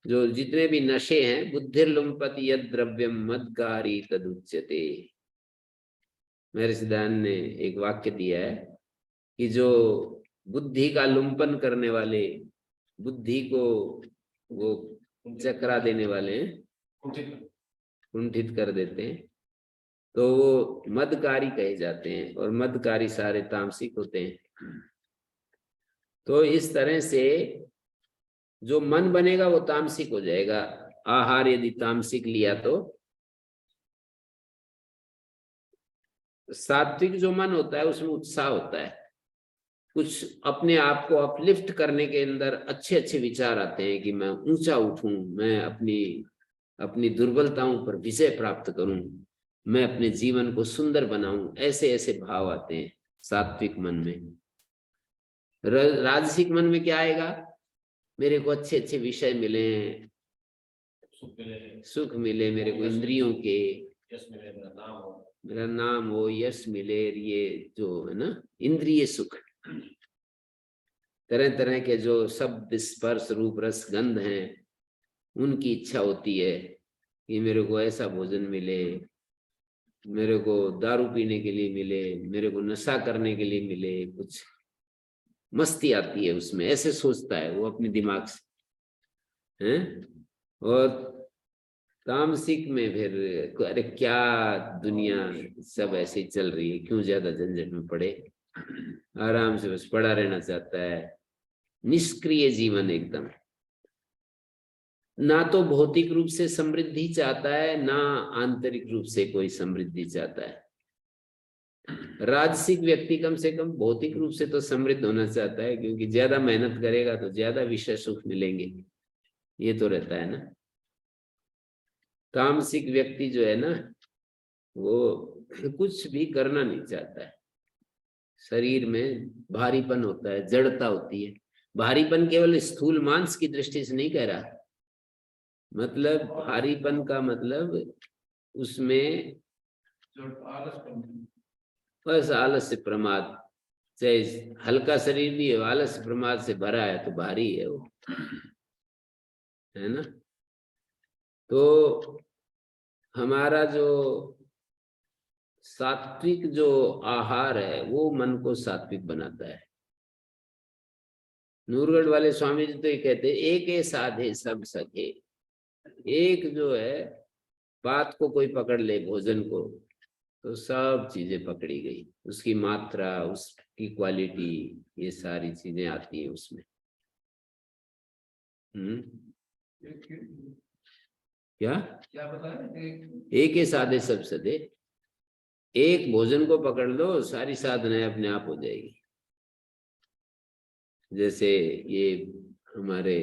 जो जितने भी नशे हैं, बुद्धिर्लुम्पति यद द्रव्यम मदकारी तदुच्यते। मेरे सिद्धांत ने एक वाक्य दिया है कि जो बुद्धि का लुम्पन करने वाले, बुद्धि को वो चकरा देने वाले हैं, कुंठित कर देते हैं, तो वो मदकारी कहे जाते हैं, और मदकारी सारे तामसिक होते हैं। तो इस तरह से जो मन बनेगा वो तामसिक हो जाएगा। आहार यदि तामसिक लिया तो सात्विक जो मन होता है उसमें उत्साह होता है, कुछ अपने आप को अपलिफ्ट करने के अंदर अच्छे अच्छे विचार आते हैं कि मैं ऊंचा उठूं, मैं अपनी दुर्बलताओं पर विजय प्राप्त करूं, मैं अपने जीवन को सुंदर बनाऊं, ऐसे ऐसे भाव आते हैं सात्विक मन में। राजसिक मन में क्या आएगा, मेरे को अच्छे अच्छे विषय मिले, सुख मिले मेरे को इंद्रियों के, मेरा नाम हो, यश मिले, ये जो है ना इंद्रिय सुख। तरह तरह के जो शब्द स्पर्श रूप रस गंध हैं उनकी इच्छा होती है कि मेरे को ऐसा भोजन मिले, मेरे को दारू पीने के लिए मिले, मेरे को नशा करने के लिए मिले, कुछ मस्ती आती है उसमें, ऐसे सोचता है वो अपने दिमाग से हैं। और तामसिक में फिर अरे क्या दुनिया सब ऐसे ही चल रही है, क्यों ज्यादा झंझट में पड़े, आराम से बस पड़ा रहना चाहता है, निष्क्रिय जीवन एकदम, ना तो भौतिक रूप से समृद्धि चाहता है ना आंतरिक रूप से कोई समृद्धि चाहता है। राजसिक व्यक्ति कम से कम भौतिक रूप से तो समृद्ध होना चाहता है, क्योंकि ज्यादा मेहनत करेगा तो ज्यादा विषय सुख मिलेंगे, ये तो रहता है ना। तामसिक व्यक्ति जो है ना वो कुछ भी करना नहीं चाहता है, शरीर में भारीपन होता है, जड़ता होती है। भारीपन केवल स्थूल मांस की दृष्टि से नहीं कह रहा, मतलब भारीपन का मतलब उसमें बस आलस्य प्रमाद, चाहे हल्का शरीर भी है, आलस्य प्रमाद से भरा है तो भारी है वो, है ना। तो हमारा जो सात्विक जो आहार है वो मन को सात्विक बनाता है। नूरगढ़ वाले स्वामी जी तो ये कहते हैं एक ए साधे सब सके। एक जो है बात को कोई पकड़ ले, भोजन को, तो सब चीजें पकड़ी गई, उसकी मात्रा, उसकी क्वालिटी, ये सारी चीजें आती है उसमें। क्या क्या बताया? एक ही साधे सब सदे, एक भोजन को पकड़ लो सारी साधनाएं अपने आप हो जाएगी। जैसे ये हमारे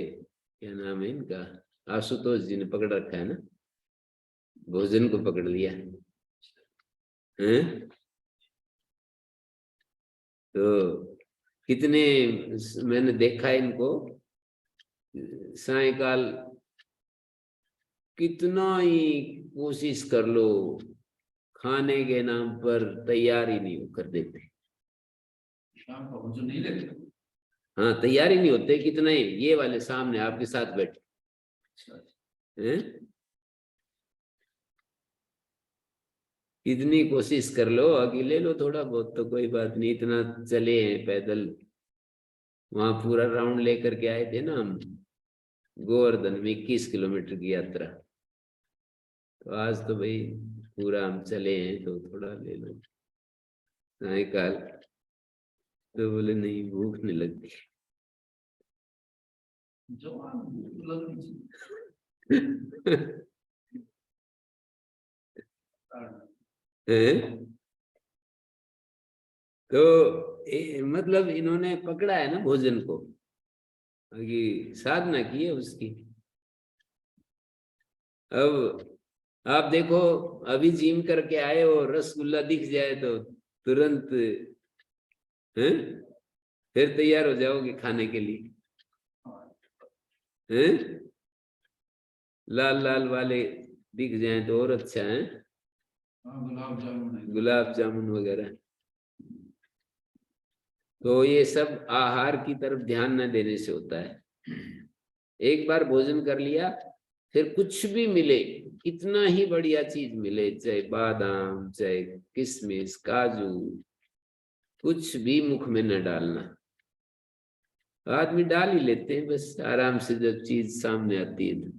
क्या नाम है इनका, आशुतोष जी ने पकड़ रखा है ना, भोजन को पकड़ लिया है। तो कितने मैंने देखा है इनको, सायकाल कितना ही कोशिश कर लो खाने के नाम पर तैयार ही नहीं कर देते। शाम का भोजन नहीं लेते? हाँ, तैयार ही नहीं होते, कितना ही ये वाले सामने आपके साथ बैठे हैं, इतनी कोशिश कर लो आगे ले लो थोड़ा बहुत तो कोई बात नहीं, इतना चले हैं पैदल, वहां पूरा राउंड लेकर के आए थे ना हम, गोवर्धन में 21 किलोमीटर की यात्रा, तो आज तो भाई पूरा हम चले हैं तो थोड़ा ले लो। सायकाल तो बोले नहीं भूख नहीं लगती। तो मतलब इन्होंने पकड़ा है ना भोजन को, कि साधना की है उसकी। अब आप देखो अभी जिम करके आए हो, रसगुल्ला दिख जाए तो तुरंत हैं फिर तैयार हो जाओगे खाने के लिए, हैं लाल लाल वाले दिख जाए तो और अच्छा है, गुलाब जामुन वगैरह। तो ये सब आहार की तरफ ध्यान न देने से होता है। एक बार भोजन कर लिया फिर कुछ भी मिले, कितना ही बढ़िया चीज मिले, चाहे बादाम चाहे किशमिश काजू, कुछ भी मुख में न डालना। आदमी डाल ही लेते हैं बस आराम से जब चीज सामने आती है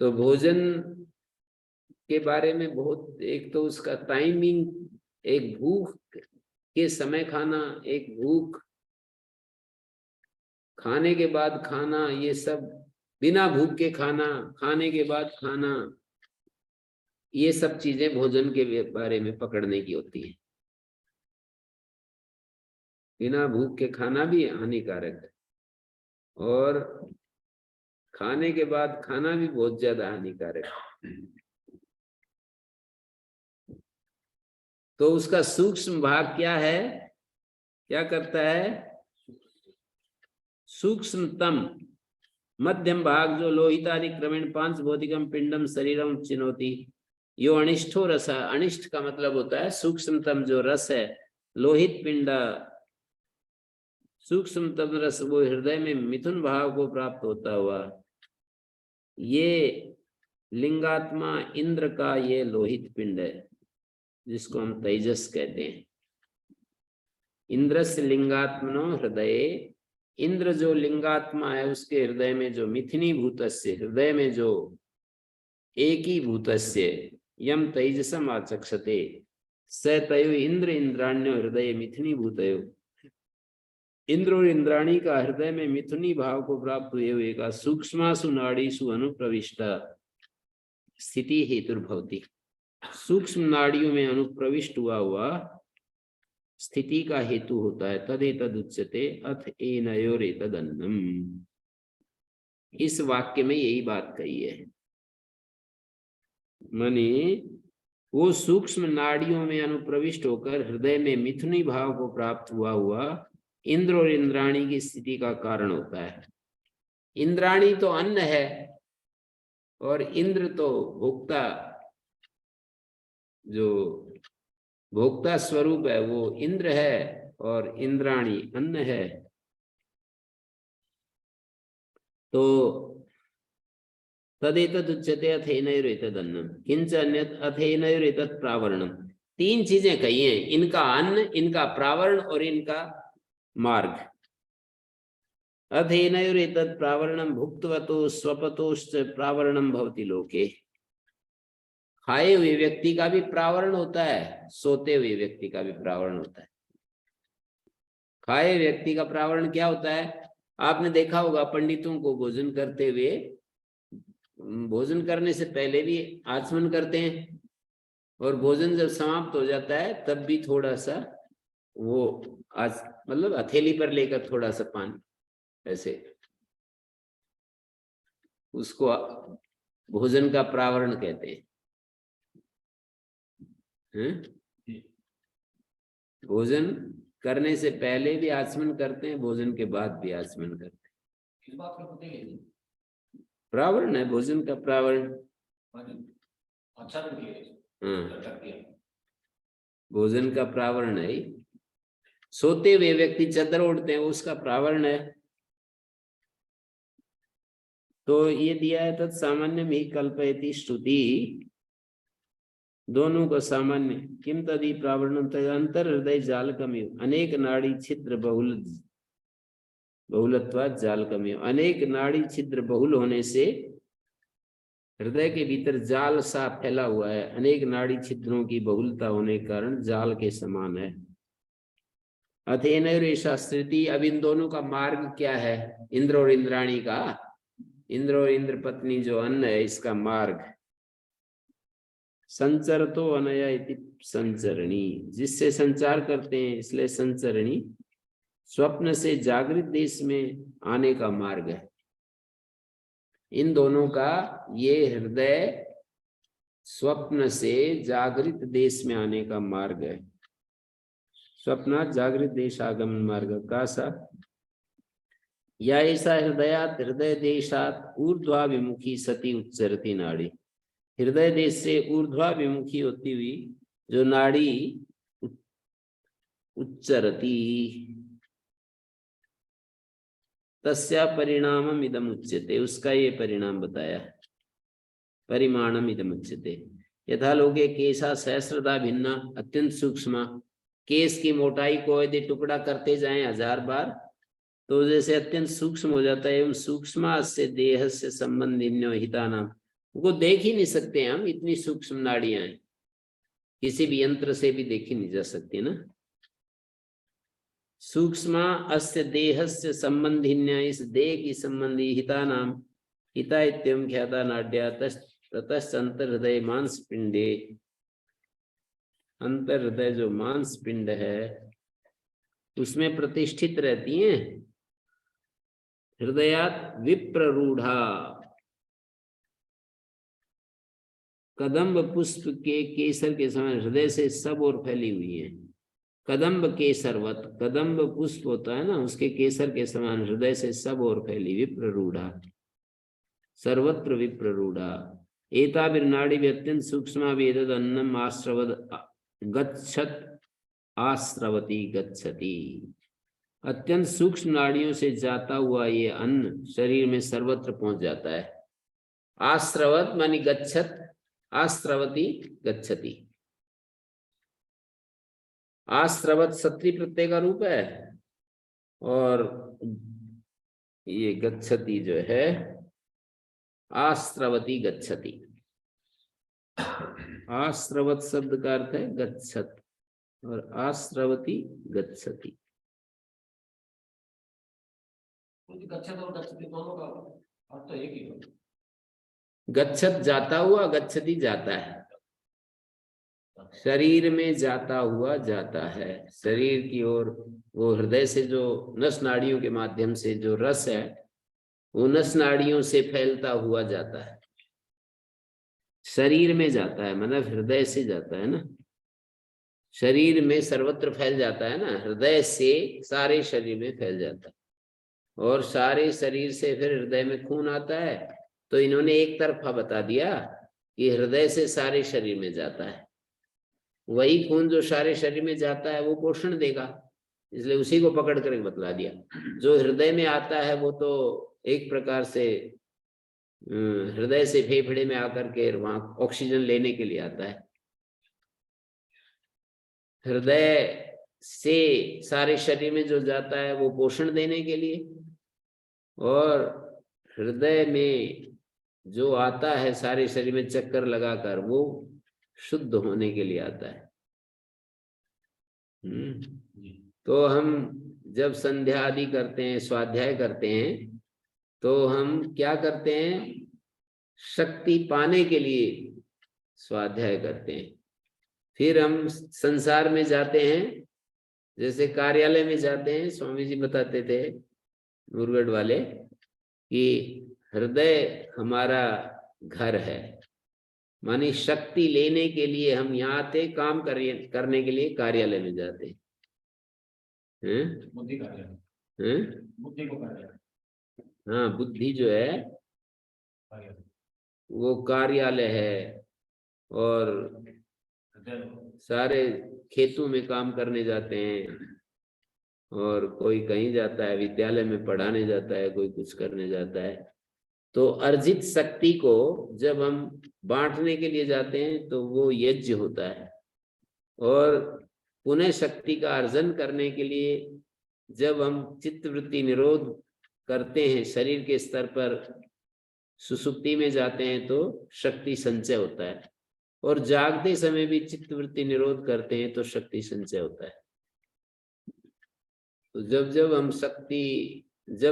तो भोजन के बारे में बहुत, एक तो उसका टाइमिंग, एक भूख के समय खाना, एक भूख खाने के बाद खाना, ये सब बिना भूख के खाना, खाने के बाद खाना, ये सब चीजें भोजन के बारे में पकड़ने की होती है। बिना भूख के खाना भी हानिकारक है और खाने के बाद खाना भी बहुत ज्यादा हानिकारक है। तो उसका सूक्ष्म भाग क्या है, क्या करता है, सूक्ष्मतम मध्यम भाग जो लोहितादि क्रमेण पांच भौतिकम पिंडम शरीरम चिनोति, यो अनिष्ठो रस, अनिष्ट का मतलब होता है सूक्ष्मतम जो रस है लोहित पिंड सूक्ष्मतम रस वो हृदय में मिथुन भाव को प्राप्त होता हुआ, ये लिंगात्मा इंद्र का ये लोहित पिंड है जिसको हम तेजस कहते हैं। इंद्रस्य लिंगात्मनो हृदय, इंद्र जो लिंगात्मा है उसके हृदय में जो मिथुनी भूतस्य, हृदय में जो एकी भूतस्य यम तेजसम आचक्षते स तयो इंद्र इंद्राण्यो हृदय मिथुनी भूतयो। इंद्र और इंद्राणी का हृदय में मिथुनी भाव को प्राप्त हुए का सूक्ष्मासु नाड़ीसु अनुप्रविष्ट स्थिति हेतुर्भवति। सूक्ष्म नाड़ियों में अनुप्रविष्ट हुआ स्थिति का हेतु होता है। तदेतद उच्यते अथ एनयोरेतदन्नम। इस वाक्य में यही बात कही है, माने वो सूक्ष्म नाड़ियों में अनुप्रविष्ट होकर हृदय में मिथुनी भाव को प्राप्त हुआ इंद्र और इंद्राणी की स्थिति का कारण होता है। इंद्राणी तो अन्न है और इंद्र तो भोक्ता, जो भोक्ता स्वरूप है वो इंद्र है और इंद्राणी अन्न है। तो तदेतद उच्यते अथेनैरेतदन्नम किंच अन्यत् अथेनैरेतत् प्रावरणम। तीन चीजें कही हैं, इनका अन्न, इनका प्रावरण और इनका मार्ग। अथेनैरेतत् प्रावरणम भुक्तवतो स्वपतोश्च प्रावरणम भवति लोके। खाए हुए व्यक्ति का भी प्रावरण होता है, सोते हुए व्यक्ति का भी प्रावरण होता है। खाए व्यक्ति का प्रावरण क्या होता है? आपने देखा होगा पंडितों को भोजन करते हुए, भोजन करने से पहले भी आचमन करते हैं और भोजन जब समाप्त हो जाता है तब भी थोड़ा सा वो आज मतलब हथेली पर लेकर थोड़ा सा पानी ऐसे, उसको भोजन का प्रावरण कहते हैं। भोजन करने से पहले भी आचमन करते हैं, भोजन के बाद भी आचमन करते हैं। इस बात को पता है, प्रावरण है भोजन का प्रावरण। अच्छा भोजन का प्रावरण है। सोते हुए व्यक्ति चादर ओढ़ते हैं, उसका प्रावरण है। तो ये दिया है तत् सामान्य ही कल्पयति श्रुति, दोनों को सामान्य। किम तदि प्रावरण अंतर हृदय जालकमिव अनेक नाड़ी छिद्र बहुलत्वात् जालकमिव। अनेक नाड़ी छिद्र बहुल होने से हृदय के भीतर जाल सा फैला हुआ है। अनेक नाड़ी छिद्रों की बहुलता होने के कारण जाल के समान है। अथेनैरेषा स्थिति। अब इन दोनों का मार्ग क्या है? इंद्र और इंद्राणी का, इंद्र और इंद्र पत्नी जो अन्न है, इसका मार्ग संचरतो अनया इति संचरणी, जिससे संचार करते हैं इसलिए संचरणी। स्वप्न से जागृत देश में आने का मार्ग है। इन दोनों का ये हृदय स्वप्न से जागृत देश में आने का मार्ग है। स्वप्न जागृत देश आगमन मार्ग का सा या ऐसा हृदयात हृदय देशात ऊर्ध्वाभिमुखी सती उच्चरती नाड़ी। हृदय देश से ऊर्ध्वाभिमुखी होती हुई जो नाड़ी उच्चरती, तस्या परिणामम इदम उच्यते, उसका ये परिणाम बताया। परिमाणम इदम उच्यते। यथा लोके केशा सहस्रदा भिन्ना अत्यंत सूक्ष्म। केस की मोटाई को यदि टुकड़ा करते जाएं 1000 बार तो जैसे अत्यंत सूक्ष्म हो जाता है। एवं सूक्ष्म से देह से संबंधिन्यो हितानाम, उनको देख ही नहीं सकते हम, इतनी सूक्ष्म नाड़ियां हैं, किसी भी यंत्र से भी देखी नहीं जा सकती ना। सूक्ष्म अस्य देहस्य संबंधिन्या, इस देह की संबंधी हितानाम, हिता इत्यम ख्याता नाड्या ततश्च अंतर्हृदय मांस पिंडे। अंतर्हृदय जो मांस पिंड है उसमें प्रतिष्ठित रहती हैं। हृदयात विप्ररूढ़ा, कदम्ब पुष्प के केसर के समान हृदय से सब ओर फैली हुई है। कदम्ब केसरवत, कदम्ब पुष्प होता है ना, उसके केसर के समान हृदय से सब ओर फैली। विप्ररूढ़ा सर्वत्र विप्ररूढ़ा। एताभिर्नाड़ी अत्यंत सूक्ष्म वेदद अन्नम आश्रवद गच्छत आस्रवती गच्छति। अत्यंत सूक्ष्म नाड़ियों से जाता हुआ ये अन्न शरीर में सर्वत्र पहुंच जाता है। आस्रवत मानी गच्छत, आस्रवती गच्छति। आस्रवत सत्री प्रत्यय का रूप है और ये गच्छति जो है आस्रवती गच्छति। आस्रवत शब्द का अर्थ है गच्छत और आस्रवती गच्छति। गच्छत और गच्छति दोनों का अर्थ एक ही है। गच्छत जाता हुआ, गच्छति जाता है, शरीर में जाता हुआ जाता है, शरीर की ओर। वो हृदय से जो नस नाड़ियों के माध्यम से जो रस है वो नस नाड़ियों से फैलता हुआ जाता है, शरीर में जाता है, मतलब हृदय से जाता है ना। शरीर में सर्वत्र फैल जाता है ना, हृदय से सारे शरीर में फैल जाता है और सारे शरीर से फिर हृदय में खून आता है। तो इन्होंने एक तरफा बता दिया कि हृदय से सारे शरीर में जाता है, वही खून जो सारे शरीर में जाता है वो पोषण देगा, इसलिए उसी को पकड़ कर बतला दिया। जो हृदय में आता है वो तो एक प्रकार से हृदय से फेफड़े में आकर के वहां ऑक्सीजन लेने के लिए आता है। हृदय से सारे शरीर में जो जाता है वो पोषण देने के लिए, और हृदय में जो आता है सारे शरीर में चक्कर लगाकर वो शुद्ध होने के लिए आता है। तो हम जब संध्या आदि करते हैं, स्वाध्याय करते हैं, तो हम क्या करते हैं? शक्ति पाने के लिए स्वाध्याय करते हैं। फिर हम संसार में जाते हैं, जैसे कार्यालय में जाते हैं। स्वामी जी बताते थे मुरगढ़ वाले कि हृदय हमारा घर है, मानी शक्ति लेने के लिए हम यहाँ आते, काम करने के लिए कार्यालय में जाते हैं। बुद्धि कार्यालय, बुद्धि को कार्यालय, हाँ, बुद्धि जो है वो कार्यालय है, और सारे खेतों में काम करने जाते हैं, और कोई कहीं जाता है, विद्यालय में पढ़ाने जाता है, कोई कुछ करने जाता है। तो अर्जित शक्ति को जब हम बांटने के लिए जाते हैं तो वो यज्ञ होता है, और पुनः शक्ति का अर्जन करने के लिए जब हम चित्तवृत्ति निरोध करते हैं, शरीर के स्तर पर सुसुप्ति में जाते हैं तो शक्ति संचय होता है, और जागते समय भी चित्तवृत्ति निरोध करते हैं तो शक्ति संचय होता है। तो जब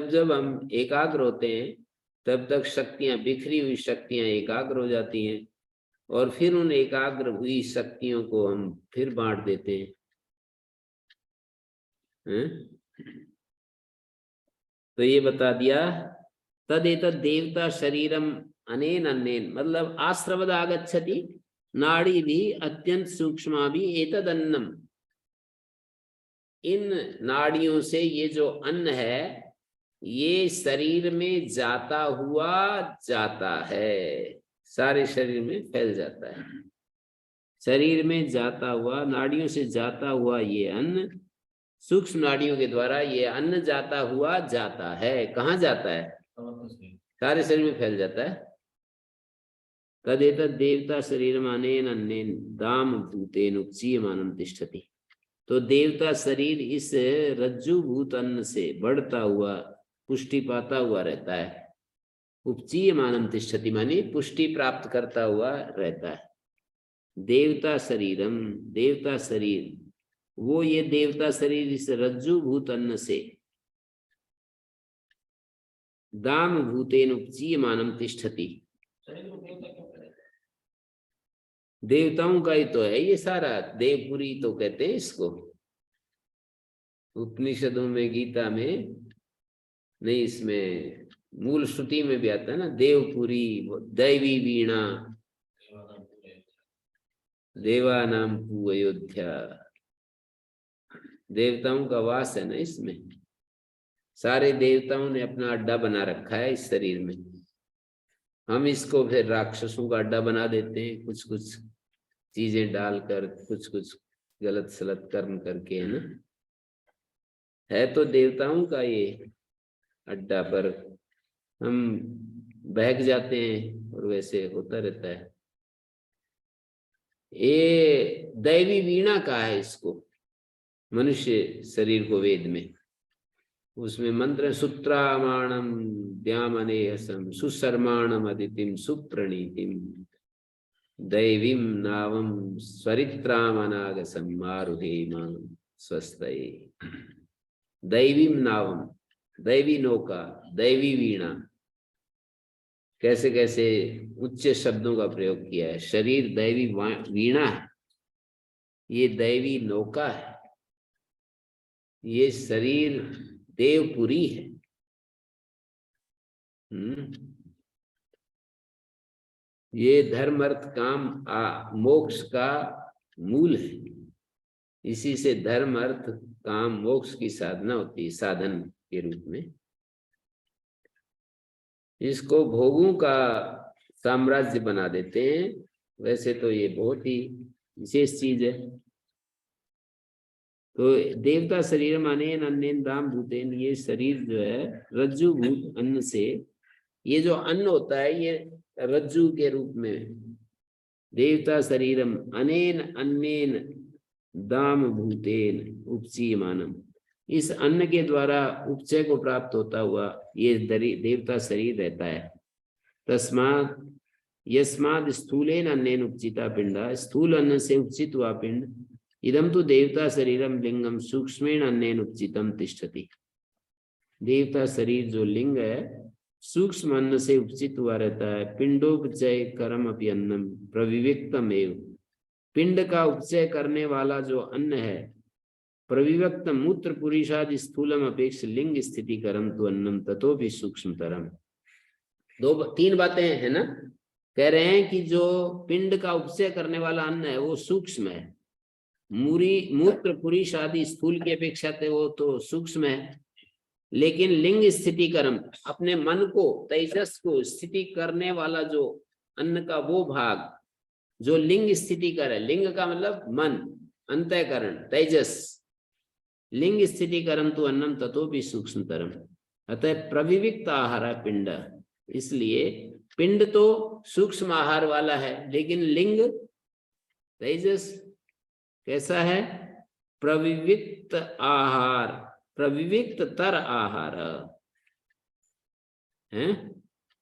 जब हम एकाग्र होते हैं तब तक शक्तियां, बिखरी हुई शक्तियां एकाग्र हो जाती हैं, और फिर उन एकाग्र हुई शक्तियों को हम फिर बांट देते हैं। तो ये बता दिया, तदेतद देवता शरीरम अनेन अन्नेन, मतलब आश्रवद आगच्छति, नाड़ी भी अत्यंत सूक्ष्म भी एतद अन्नम, इन नाड़ियों से ये जो अन्न है ये शरीर में जाता हुआ जाता है, सारे शरीर में फैल जाता है। शरीर में जाता हुआ, नाड़ियों से जाता हुआ ये अन्न, सूक्ष्म नाड़ियों के द्वारा ये अन्न जाता हुआ जाता है। कहाँ जाता है? सारे शरीर में फैल जाता है। तदेतद देवता शरीरम अनेन अन्नेन दाम भूतेन उपचीयमानं तिष्ठति। तो देवता शरीर इस रज्जुभूत अन्न से बढ़ता हुआ, पुष्टि पाता हुआ रहता है। उपचीयमानं तिष्ठति माने पुष्टि प्राप्त करता हुआ रहता है। देवता शरीरम, देवता शरीर, वो ये देवता शरीर इस रज्जुभूत अन्न से दाम भूतेन उपचीयमानं तिष्ठति। देवताओं का ही तो है ये सारा, देवपुरी तो कहते हैं इसको। उपनिषदों में, गीता में नहीं, इसमें मूल श्रुति में भी आता है ना, देवपुरी, दैवी वीणा, देवानाम पू अयोध्या। देवताओं का वास है ना इसमें, सारे देवताओं ने अपना अड्डा बना रखा है इस शरीर में। हम इसको फिर राक्षसों का अड्डा बना देते हैं, कुछ कुछ चीजें डालकर, कुछ कुछ गलत सलत कर्म करके, है ना। है तो देवताओं का ये अड्डा, पर हम बहक जाते हैं और वैसे होता रहता है। ये दैवी वीणा कहा है इसको, मनुष्य शरीर को वेद में। उसमें मंत्र सुत्रामाणम द्यामनेहसम सुशर्माणम अदितिम सुप्रणीतिम दैवीम नावम स्वरित्रामनागसम मारुहेमा स्वस्तये। दैवीम नावम, दैवी नौका, दैवी वीणा, कैसे कैसे उच्च शब्दों का प्रयोग किया है। शरीर दैवी वीणा है, ये दैवी नौका है, ये शरीर देवपुरी है। ये धर्म अर्थ काम मोक्ष का मूल है। इसी से धर्म अर्थ काम मोक्ष की साधना होती है, साधन के रूप में। इसको भोगों का साम्राज्य बना देते हैं। वैसे तो ये बहुत ही विशेष चीज है। तो देवता शरीर माने अन्नेन दाम भूतेन, ये शरीर जो है रज्जु भूत अन्न से, ये जो अन्न होता है ये रज्जु के रूप में। देवता शरीरम अनेन अन्नेन दाम भूतेन उपचीयमानम, इस अन्न के द्वारा उपचय को प्राप्त होता हुआ ये देवता शरीर रहता है। तस्मात् यस्माद् स्थूलेन अन्नेन उपचिता पिंडा, स्थूल अन्न से उपचित हुआ पिंड, इदम तो देवता शरीरम लिंगम सूक्ष्मेण अन्नेन उपचितम तिष्ठति। देवता शरीर जो लिंग है सूक्ष्म अन्न से उपचित हुआ रहता है। पिंडोपचय कर्म अपि अन्नम प्रविविक्तम एव, पिंड का उपचय करने वाला जो अन्न है प्रविवक्त मूत्र पुरुषादि स्थूलम अपेक्ष लिंग स्थिति करम तो अन्नम ततोपि सूक्ष्मतरम। तीन बातें है ना। कह रहे हैं कि जो पिंड का उपचय करने वाला अन्न है वो सूक्ष्म है, मूत्र पुरुष आदि स्थूल की अपेक्षा वो तो सूक्ष्म है। लेकिन लिंग स्थिति कर्म, अपने मन को तेजस को स्थिति करने वाला जो अन्न का वो भाग जो लिंग स्थिति कर है, लिंग का मतलब मन, अंतःकरण, तेजस, लिंग स्थिति कर्म तो अन्नम ततोपि सूक्ष्मतरम। अतः प्रविविक्त आहार है पिंड, इसलिए पिंड तो सूक्ष्म आहार वाला है, लेकिन लिंग तेजस कैसा है? प्रविविक्त आहार, प्रविविक्त तर आहार है।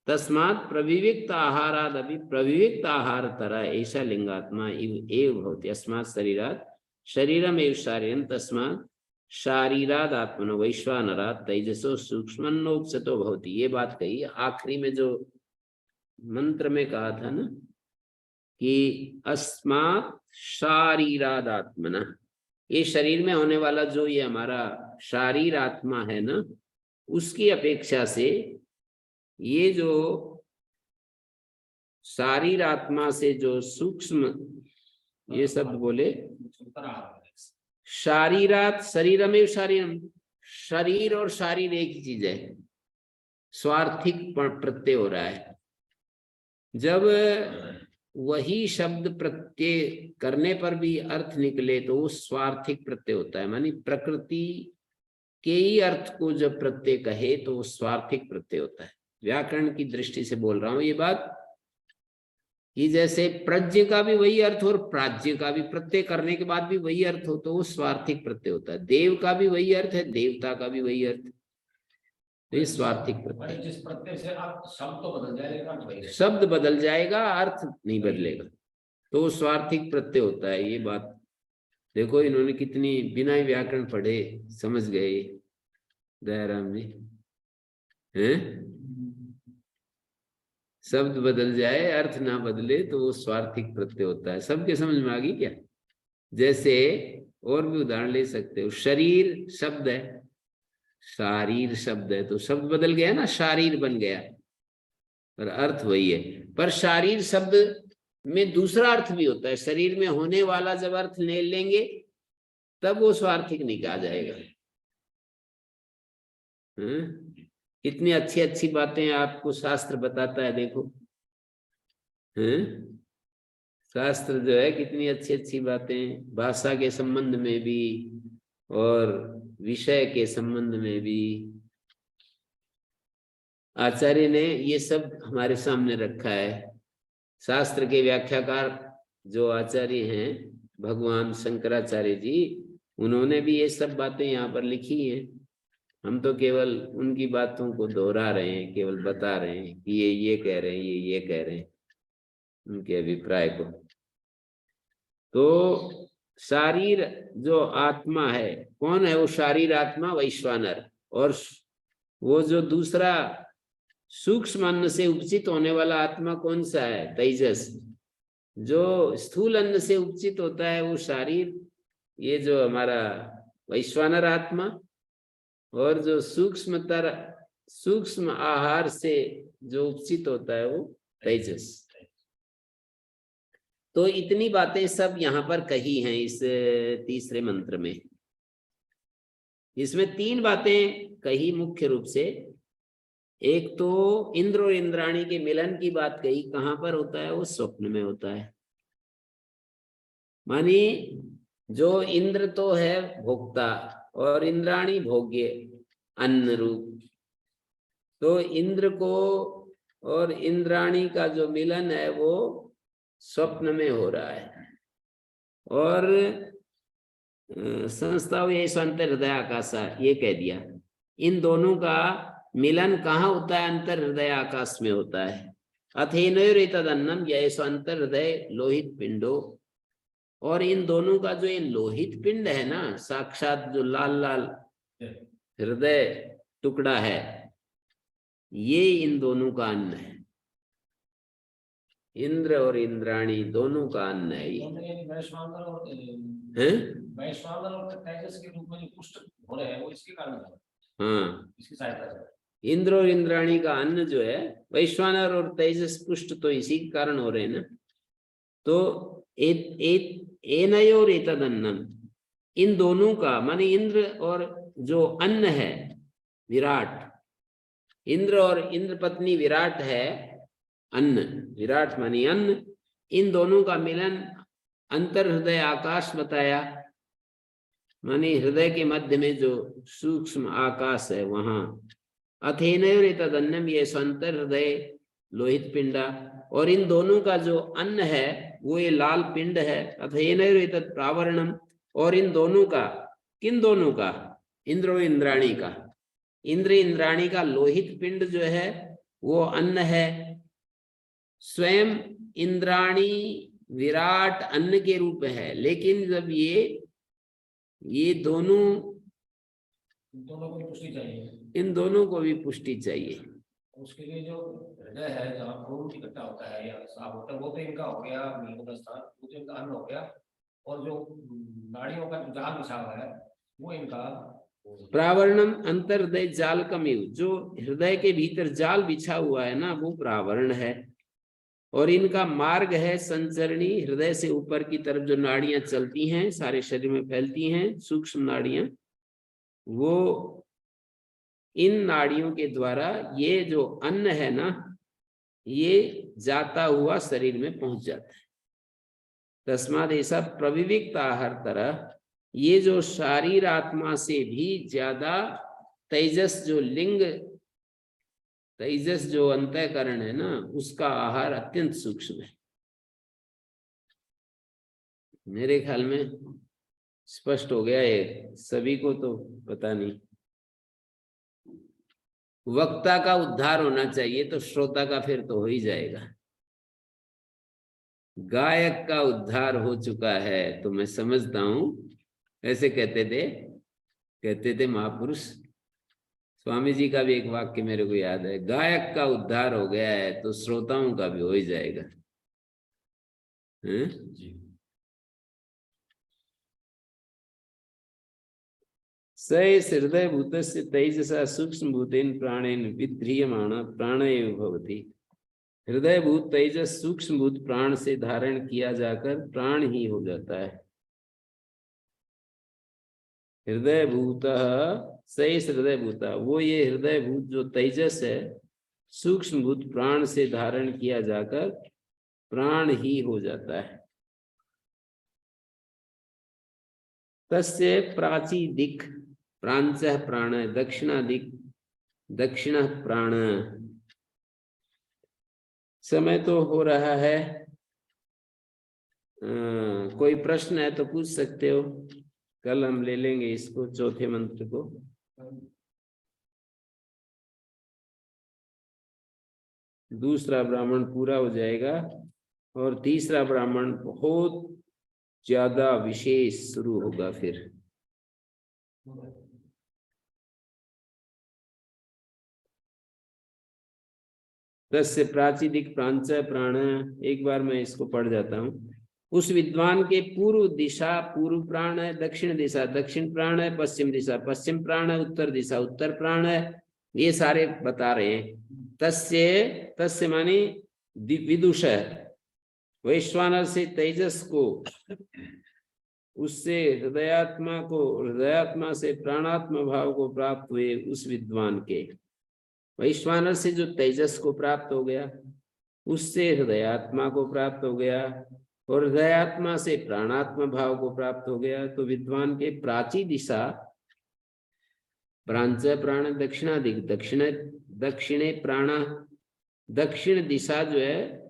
तस्मात् प्रविविक्त आहाराद अभी प्रविविक्त आहार तरह ऐसा लिंगात्मा एव भवति। अस्मात् शरीरात् शरीरम एव शारीरम तस्मात् शारीराद आत्मनो वैश्वानरात् तेजसो सूक्ष्मन्नोपसतो भवति। ये बात कही आखिरी में जो मंत्र में कहा था ना कि अस्मात् शारीराद आत्मना, ये शरीर में होने वाला जो ये हमारा शारीर आत्मा है ना, उसकी अपेक्षा से ये जो शारीर आत्मा से जो सूक्ष्म, ये शब्द बोले शारीरात शरीरमेव शारीरम, शरीर और शारीर एक ही चीज है, स्वार्थिक प्रत्यय हो रहा है। जब वही शब्द प्रत्यय करने पर भी अर्थ निकले तो वो स्वार्थिक प्रत्यय होता है। मानी प्रकृति के ही अर्थ को जब प्रत्यय कहे तो वो स्वार्थिक प्रत्यय होता है। व्याकरण की दृष्टि से बोल रहा हूं ये बात, कि जैसे प्रज्ञ का भी वही अर्थ और प्राज्ञ का भी प्रत्यय करने के बाद भी वही अर्थ हो तो वो स्वार्थिक प्रत्यय होता है। देव का भी वही अर्थ है, देवता का भी वही अर्थ, तो ये स्वार्थिक प्रत्यय। जिस प्रत्यय से आप शब्द तो बदल जाएगा, शब्द बदल जाएगा, अर्थ नहीं बदलेगा, तो वो स्वार्थिक प्रत्यय होता है। ये बात देखो, इन्होंने कितनी बिना ही व्याकरण पढ़े समझ गए दयाराम जी हैं। शब्द बदल जाए अर्थ ना बदले तो वो स्वार्थिक प्रत्यय होता है। सबके समझ में आ गई क्या? जैसे और भी उदाहरण ले सकते हो, शरीर शब्द है, शारीर शब्द है, तो शब्द बदल गया ना, शारीर बन गया, पर अर्थ वही है। पर शारीर शब्द में दूसरा अर्थ भी होता है। शरीर में होने वाला जब अर्थ ले लेंगे तब वो स्वार्थिक नहीं कहा जाएगा। कितनी अच्छी अच्छी बातें आपको शास्त्र बताता है, देखो हैं। शास्त्र जो है कितनी अच्छी अच्छी बातें भाषा के संबंध में भी और विषय के संबंध में भी आचार्य ने ये सब हमारे सामने रखा है। शास्त्र के व्याख्याकार जो आचार्य हैं भगवान शंकराचार्य जी, उन्होंने भी ये सब बातें यहाँ पर लिखी हैं। हम तो केवल उनकी बातों को दोहरा रहे हैं, केवल बता रहे हैं कि ये कह रहे हैं, ये कह रहे हैं उनके अभिप्राय को। तो शारीर जो आत्मा है, कौन है वो शारीर आत्मा? वैश्वानर। और वो जो दूसरा सूक्ष्म अन्न से उपचित होने वाला आत्मा कौन सा है? तेजस। जो स्थूल अन्न से उपचित होता है वो शारीर, ये जो हमारा वैश्वानर आत्मा, और जो सूक्ष्म आहार से जो उपचित होता है वो तेजस। तो इतनी बातें सब यहाँ पर कही हैं इस तीसरे मंत्र में। इसमें 3 बातें कही मुख्य रूप से। एक तो इंद्र और इंद्राणी के मिलन की बात कही। कहाँ पर होता है? वो स्वप्न में होता है। मानी जो इंद्र तो है भोक्ता और इंद्राणी भोग्य, अन्न रूप। तो इंद्र को और इंद्राणी का जो मिलन है वो स्वप्न में हो रहा है। और संस्था ये अंतर हृदय आकाशा, ये कह दिया। इन दोनों का मिलन कहाँ होता है? अंतर हृदय आकाश में होता है। अथेनोरेतदन्नम यह अंतर हृदय लोहित पिंडो। और इन दोनों का जो ये लोहित पिंड है ना, साक्षात जो लाल लाल हृदय टुकड़ा है, ये इन दोनों का अन्न है। इंद्र और इंद्राणी दोनों का अन्न है ये। वैश्वानर और तेजस के रूप में जो पुष्ट हो रहे हैं वो इसके कारण है। हाँ, इसकी सहायता से इंद्र और इंद्राणी का अन्न जो है, वैश्वानर और तेजस पुष्ट तो इसी के कारण हो रहे हैं ना। तो एनयोर एतदन्नम, इन दोनों का माने इंद्र और जो अन्न है विराट, इंद्र और इंद्र पत्नी विराट है अन्न, विराट मानी अन्न। इन दोनों का मिलन अंतर हृदय आकाश बताया, मानी हृदय के मध्य में जो सूक्ष्म आकाश है वहां। अथेनयोर एतदन्नम ये अंतर हृदय लोहित पिंडा। और इन दोनों का जो अन्न है वो ये लाल पिंड है। अथेनयोर एतत् प्रावरणम। और इन दोनों का, किन दोनों का? इंद्र और इंद्राणी का। इंद्र इंद्राणी का लोहित पिंड जो है वो अन्न है। स्वयं इंद्राणी विराट अन्न के रूप है, लेकिन जब ये दोनों को पुष्टि चाहिए, इन दोनों को भी पुष्टि चाहिए। उसके लिए जो हृदय है जहाँ खून इकट्ठा होता है या साफ होता है, वो तो इनका हो गया मिलन का स्थान, वो तो इनका अन्न हो गया। और जो नाड़ियों का जाल बिछा हुआ है वो इनका प्रावरणम अंतर हृदय जाल कमिव, जो हृदय के भीतर जाल बिछा हुआ है ना वो प्रावरण है। और इनका मार्ग है संचरणी, हृदय से ऊपर की तरफ जो नाड़ियां चलती हैं सारे शरीर में फैलती हैं, सूक्ष्म नाड़ियां, वो इन नाड़ियों के द्वारा ये जो अन्न है ना ये जाता हुआ शरीर में पहुंच जाता है। तस्माद ऐसा प्रविविक्त आहार तरह, ये जो शारीर आत्मा से भी ज्यादा तेजस जो लिंग, तेजस जो अंतःकरण है ना, उसका आहार अत्यंत सूक्ष्म है। मेरे ख्याल में स्पष्ट हो गया ये, सभी को तो पता नहीं। वक्ता का उद्धार होना चाहिए तो श्रोता का फिर तो हो ही जाएगा। गायक का उद्धार हो चुका है तो मैं समझता हूं, ऐसे कहते थे महापुरुष। स्वामी जी का भी एक वाक्य मेरे को याद है, गायक का उद्धार हो गया है तो श्रोताओं का भी हो ही जाएगा। हैं? सैस हृदय भूतस्य तेजसा सूक्ष्म भूतेन प्राणेन विध्रियमाण प्राणएव भवति। हृदय भूत तेजस सूक्ष्म भूत प्राण से धारण किया जाकर प्राण ही हो जाता है। हृदय भूत सैस हृदय भूता, वो ये हृदय भूत जो तेजस है सूक्ष्म भूत प्राण से धारण किया जाकर प्राण ही हो जाता है। तस्य प्राची दिक् प्रांचः प्राण दक्षिणा दिक् दक्षिण प्राण। समय तो हो रहा है, कोई प्रश्न है तो पूछ सकते हो। कल हम ले लेंगे इसको, चौथे मंत्र को। दूसरा ब्राह्मण पूरा हो जाएगा और तीसरा ब्राह्मण बहुत ज्यादा विशेष शुरू होगा फिर। तस्य प्राचीदिक प्रांच प्राण। एक बार मैं इसको पढ़ जाता हूँ। उस विद्वान के पूर्व दिशा पूर्व प्राण है, दक्षिण दिशा दक्षिण प्राण है, पश्चिम दिशा पश्चिम प्राण है, उत्तर दिशा उत्तर प्राण है। ये सारे बता रहे हैं। तस्य तस्य माने विदुष है। वैश्वानर से तेजस को, उससे हृदयात्मा को, हृदयात्मा से प्राणात्मा भाव को प्राप्त हुए उस विद्वान के। वैश्वानर से जो तेजस को प्राप्त हो गया, उससे हृदयात्मा को प्राप्त हो गया और हृदयात्मा से प्राणात्मा भाव को प्राप्त हो गया। तो विद्वान के प्राची दिशा प्रांच प्राण दक्षिणादिक दक्षिणे प्राण। दक्षिण दिशा जो है,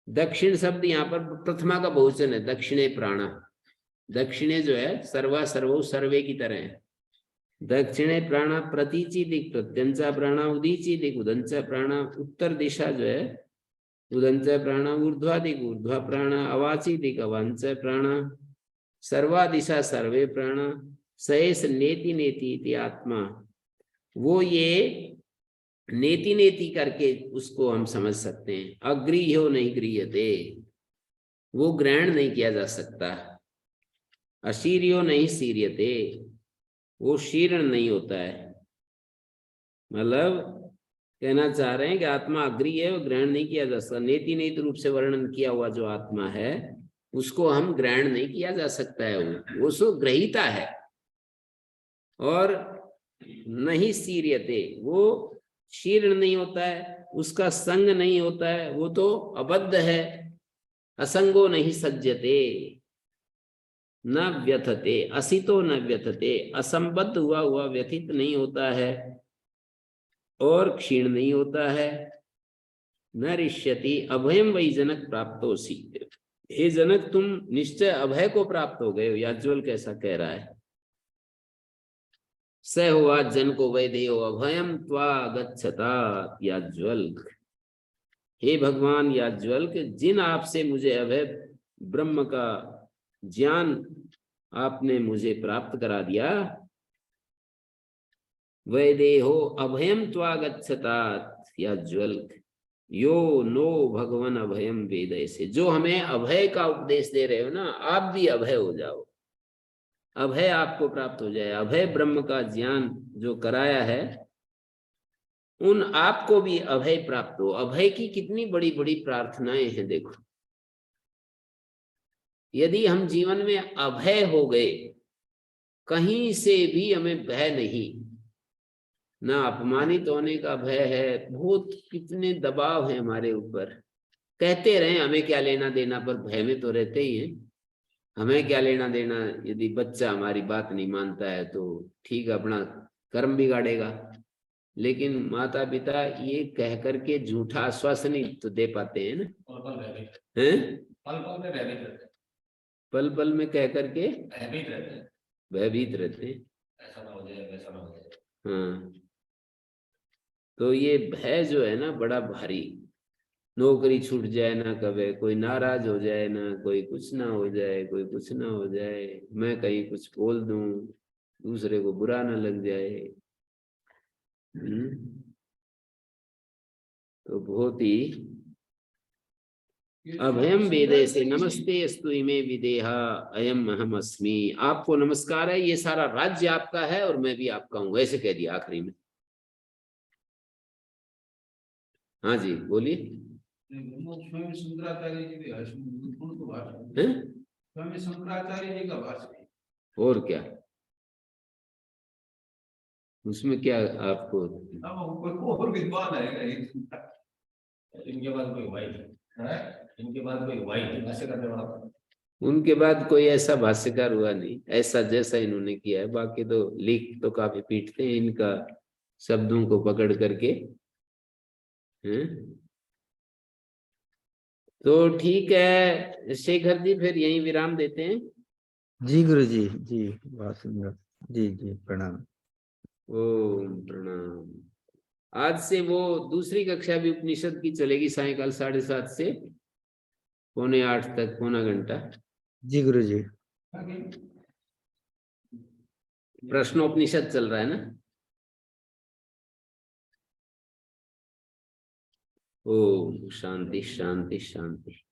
दक्षिण शब्द यहाँ पर प्रथमा का बहुवचन है, दक्षिणे प्राण। दक्षिणे जो है सर्वा सर्वो सर्वे की तरह है। दक्षिणे प्राण प्रतीची दिक प्रत्यंचा प्राण उदीची दिक उदंचा प्राण। उत्तर दिशा जो है उदंच प्राण ऊर्ध्वादिक ऊर्ध्वा प्राण। अवाची दिक अवांच प्राण। सर्वा दिशा सर्वे प्राण। सएस नेति नेति इति आत्मा। वो ये नेति नेति करके उसको हम समझ सकते हैं। अग्रीह्यो नहीं गृह्यते, वो ग्रहण नहीं किया जा सकता। अशीर्यो नहीं शीर्यते, वो शीर्ण नहीं होता है। मतलब कहना चाह रहे हैं कि आत्मा अग्री है, वो ग्रहण नहीं किया जा सकता। नेति नेति रूप से वर्णन किया हुआ जो आत्मा है उसको हम ग्रहण नहीं किया जा सकता है। वो सो ग्रहीता है और नहीं शीर्यते, वो शीर्ण नहीं होता है, उसका संग नहीं होता है, वो तो अबद्ध है। असंगो नहीं सज्जते न व्यथते, असितो न व्यथते, असंबद्ध हुआ हुआ व्यथित नहीं होता है और क्षीण नहीं होता है। न ऋष्यति अभयम वही जनक प्राप्तोसी। हे जनक तुम निश्चय अभय को प्राप्त हो गए हो, याज्वल कैसा कह रहा है। स हुआ जन को वैदेहो अभयम त्वा गच्छता याज्वल्क। हे भगवान याज्वल्क, जिन आपसे मुझे अभय ब्रह्म का ज्ञान आपने मुझे प्राप्त करा दिया, वैदेहो अभयम त्वा गच्छता याज्वल्क। यो नो भगवान अभयम वेद। से जो हमें अभय का उपदेश दे रहे हो ना, आप भी अभय हो जाओ, अभय आपको प्राप्त हो जाए। अभय ब्रह्म का ज्ञान जो कराया है, उन आपको भी अभय प्राप्त हो। अभय की कितनी बड़ी बड़ी प्रार्थनाएं हैं देखो। यदि हम जीवन में अभय हो गए, कहीं से भी हमें भय नहीं, ना अपमानित होने का भय है। बहुत कितने दबाव है हमारे ऊपर, कहते रहे हमें क्या लेना देना, पर भय में तो रहते ही हैं। हमें क्या लेना देना, यदि बच्चा हमारी बात नहीं मानता है तो ठीक है, अपना कर्म बिगाड़ेगा। लेकिन माता पिता ये कह करके झूठा आश्वासन नहीं तो दे पाते हैं ना, हैं? पल पल में कह करके भयभीत रहते हैं। ऐसा ना हो जाए, वैसा ना हो जाए। हाँ, तो ये भय जो है ना बड़ा भारी। नौकरी छूट जाए ना, कभी कोई नाराज हो जाए ना, कोई कुछ ना हो जाए, कोई कुछ ना हो जाए, मैं कहीं कुछ बोल दूं दूसरे को बुरा ना लग जाए। तो बहुत ही अभयम वेदे से नमस्ते अस्तु इमे विदेहा अयम अहम अस्मि। आपको नमस्कार है, ये सारा राज्य आपका है और मैं भी आपका हूं, ऐसे कह दिया आखिरी में। हाँ जी बोलिए। स्वयं शंकराचार्य जी के स्वयं शंकराचार्य जी का भाषण। और क्या उसमें क्या आपको, और विद्वान है इनके बाद कोई वाई है, इनके बाद कोई वाई ऐसे करने वाला उनके बाद कोई ऐसा भाष्यकार हुआ नहीं ऐसा जैसा इन्होंने किया है। बाकी तो लिख तो काफी पीटते हैं इनका शब्दों को पकड़ करके। हैं? तो ठीक है शेखर जी, फिर यहीं विराम देते हैं। जी गुरु जी, जी बहुत सुंदर। जी जी प्रणाम। ओम प्रणाम। आज से वो दूसरी कक्षा भी उपनिषद की चलेगी सायकाल 7:30 से 7:45 तक, पौना घंटा। जी गुरु जी। प्रश्नोपनिषद चल रहा है ना। ओम शांति शांति शांति।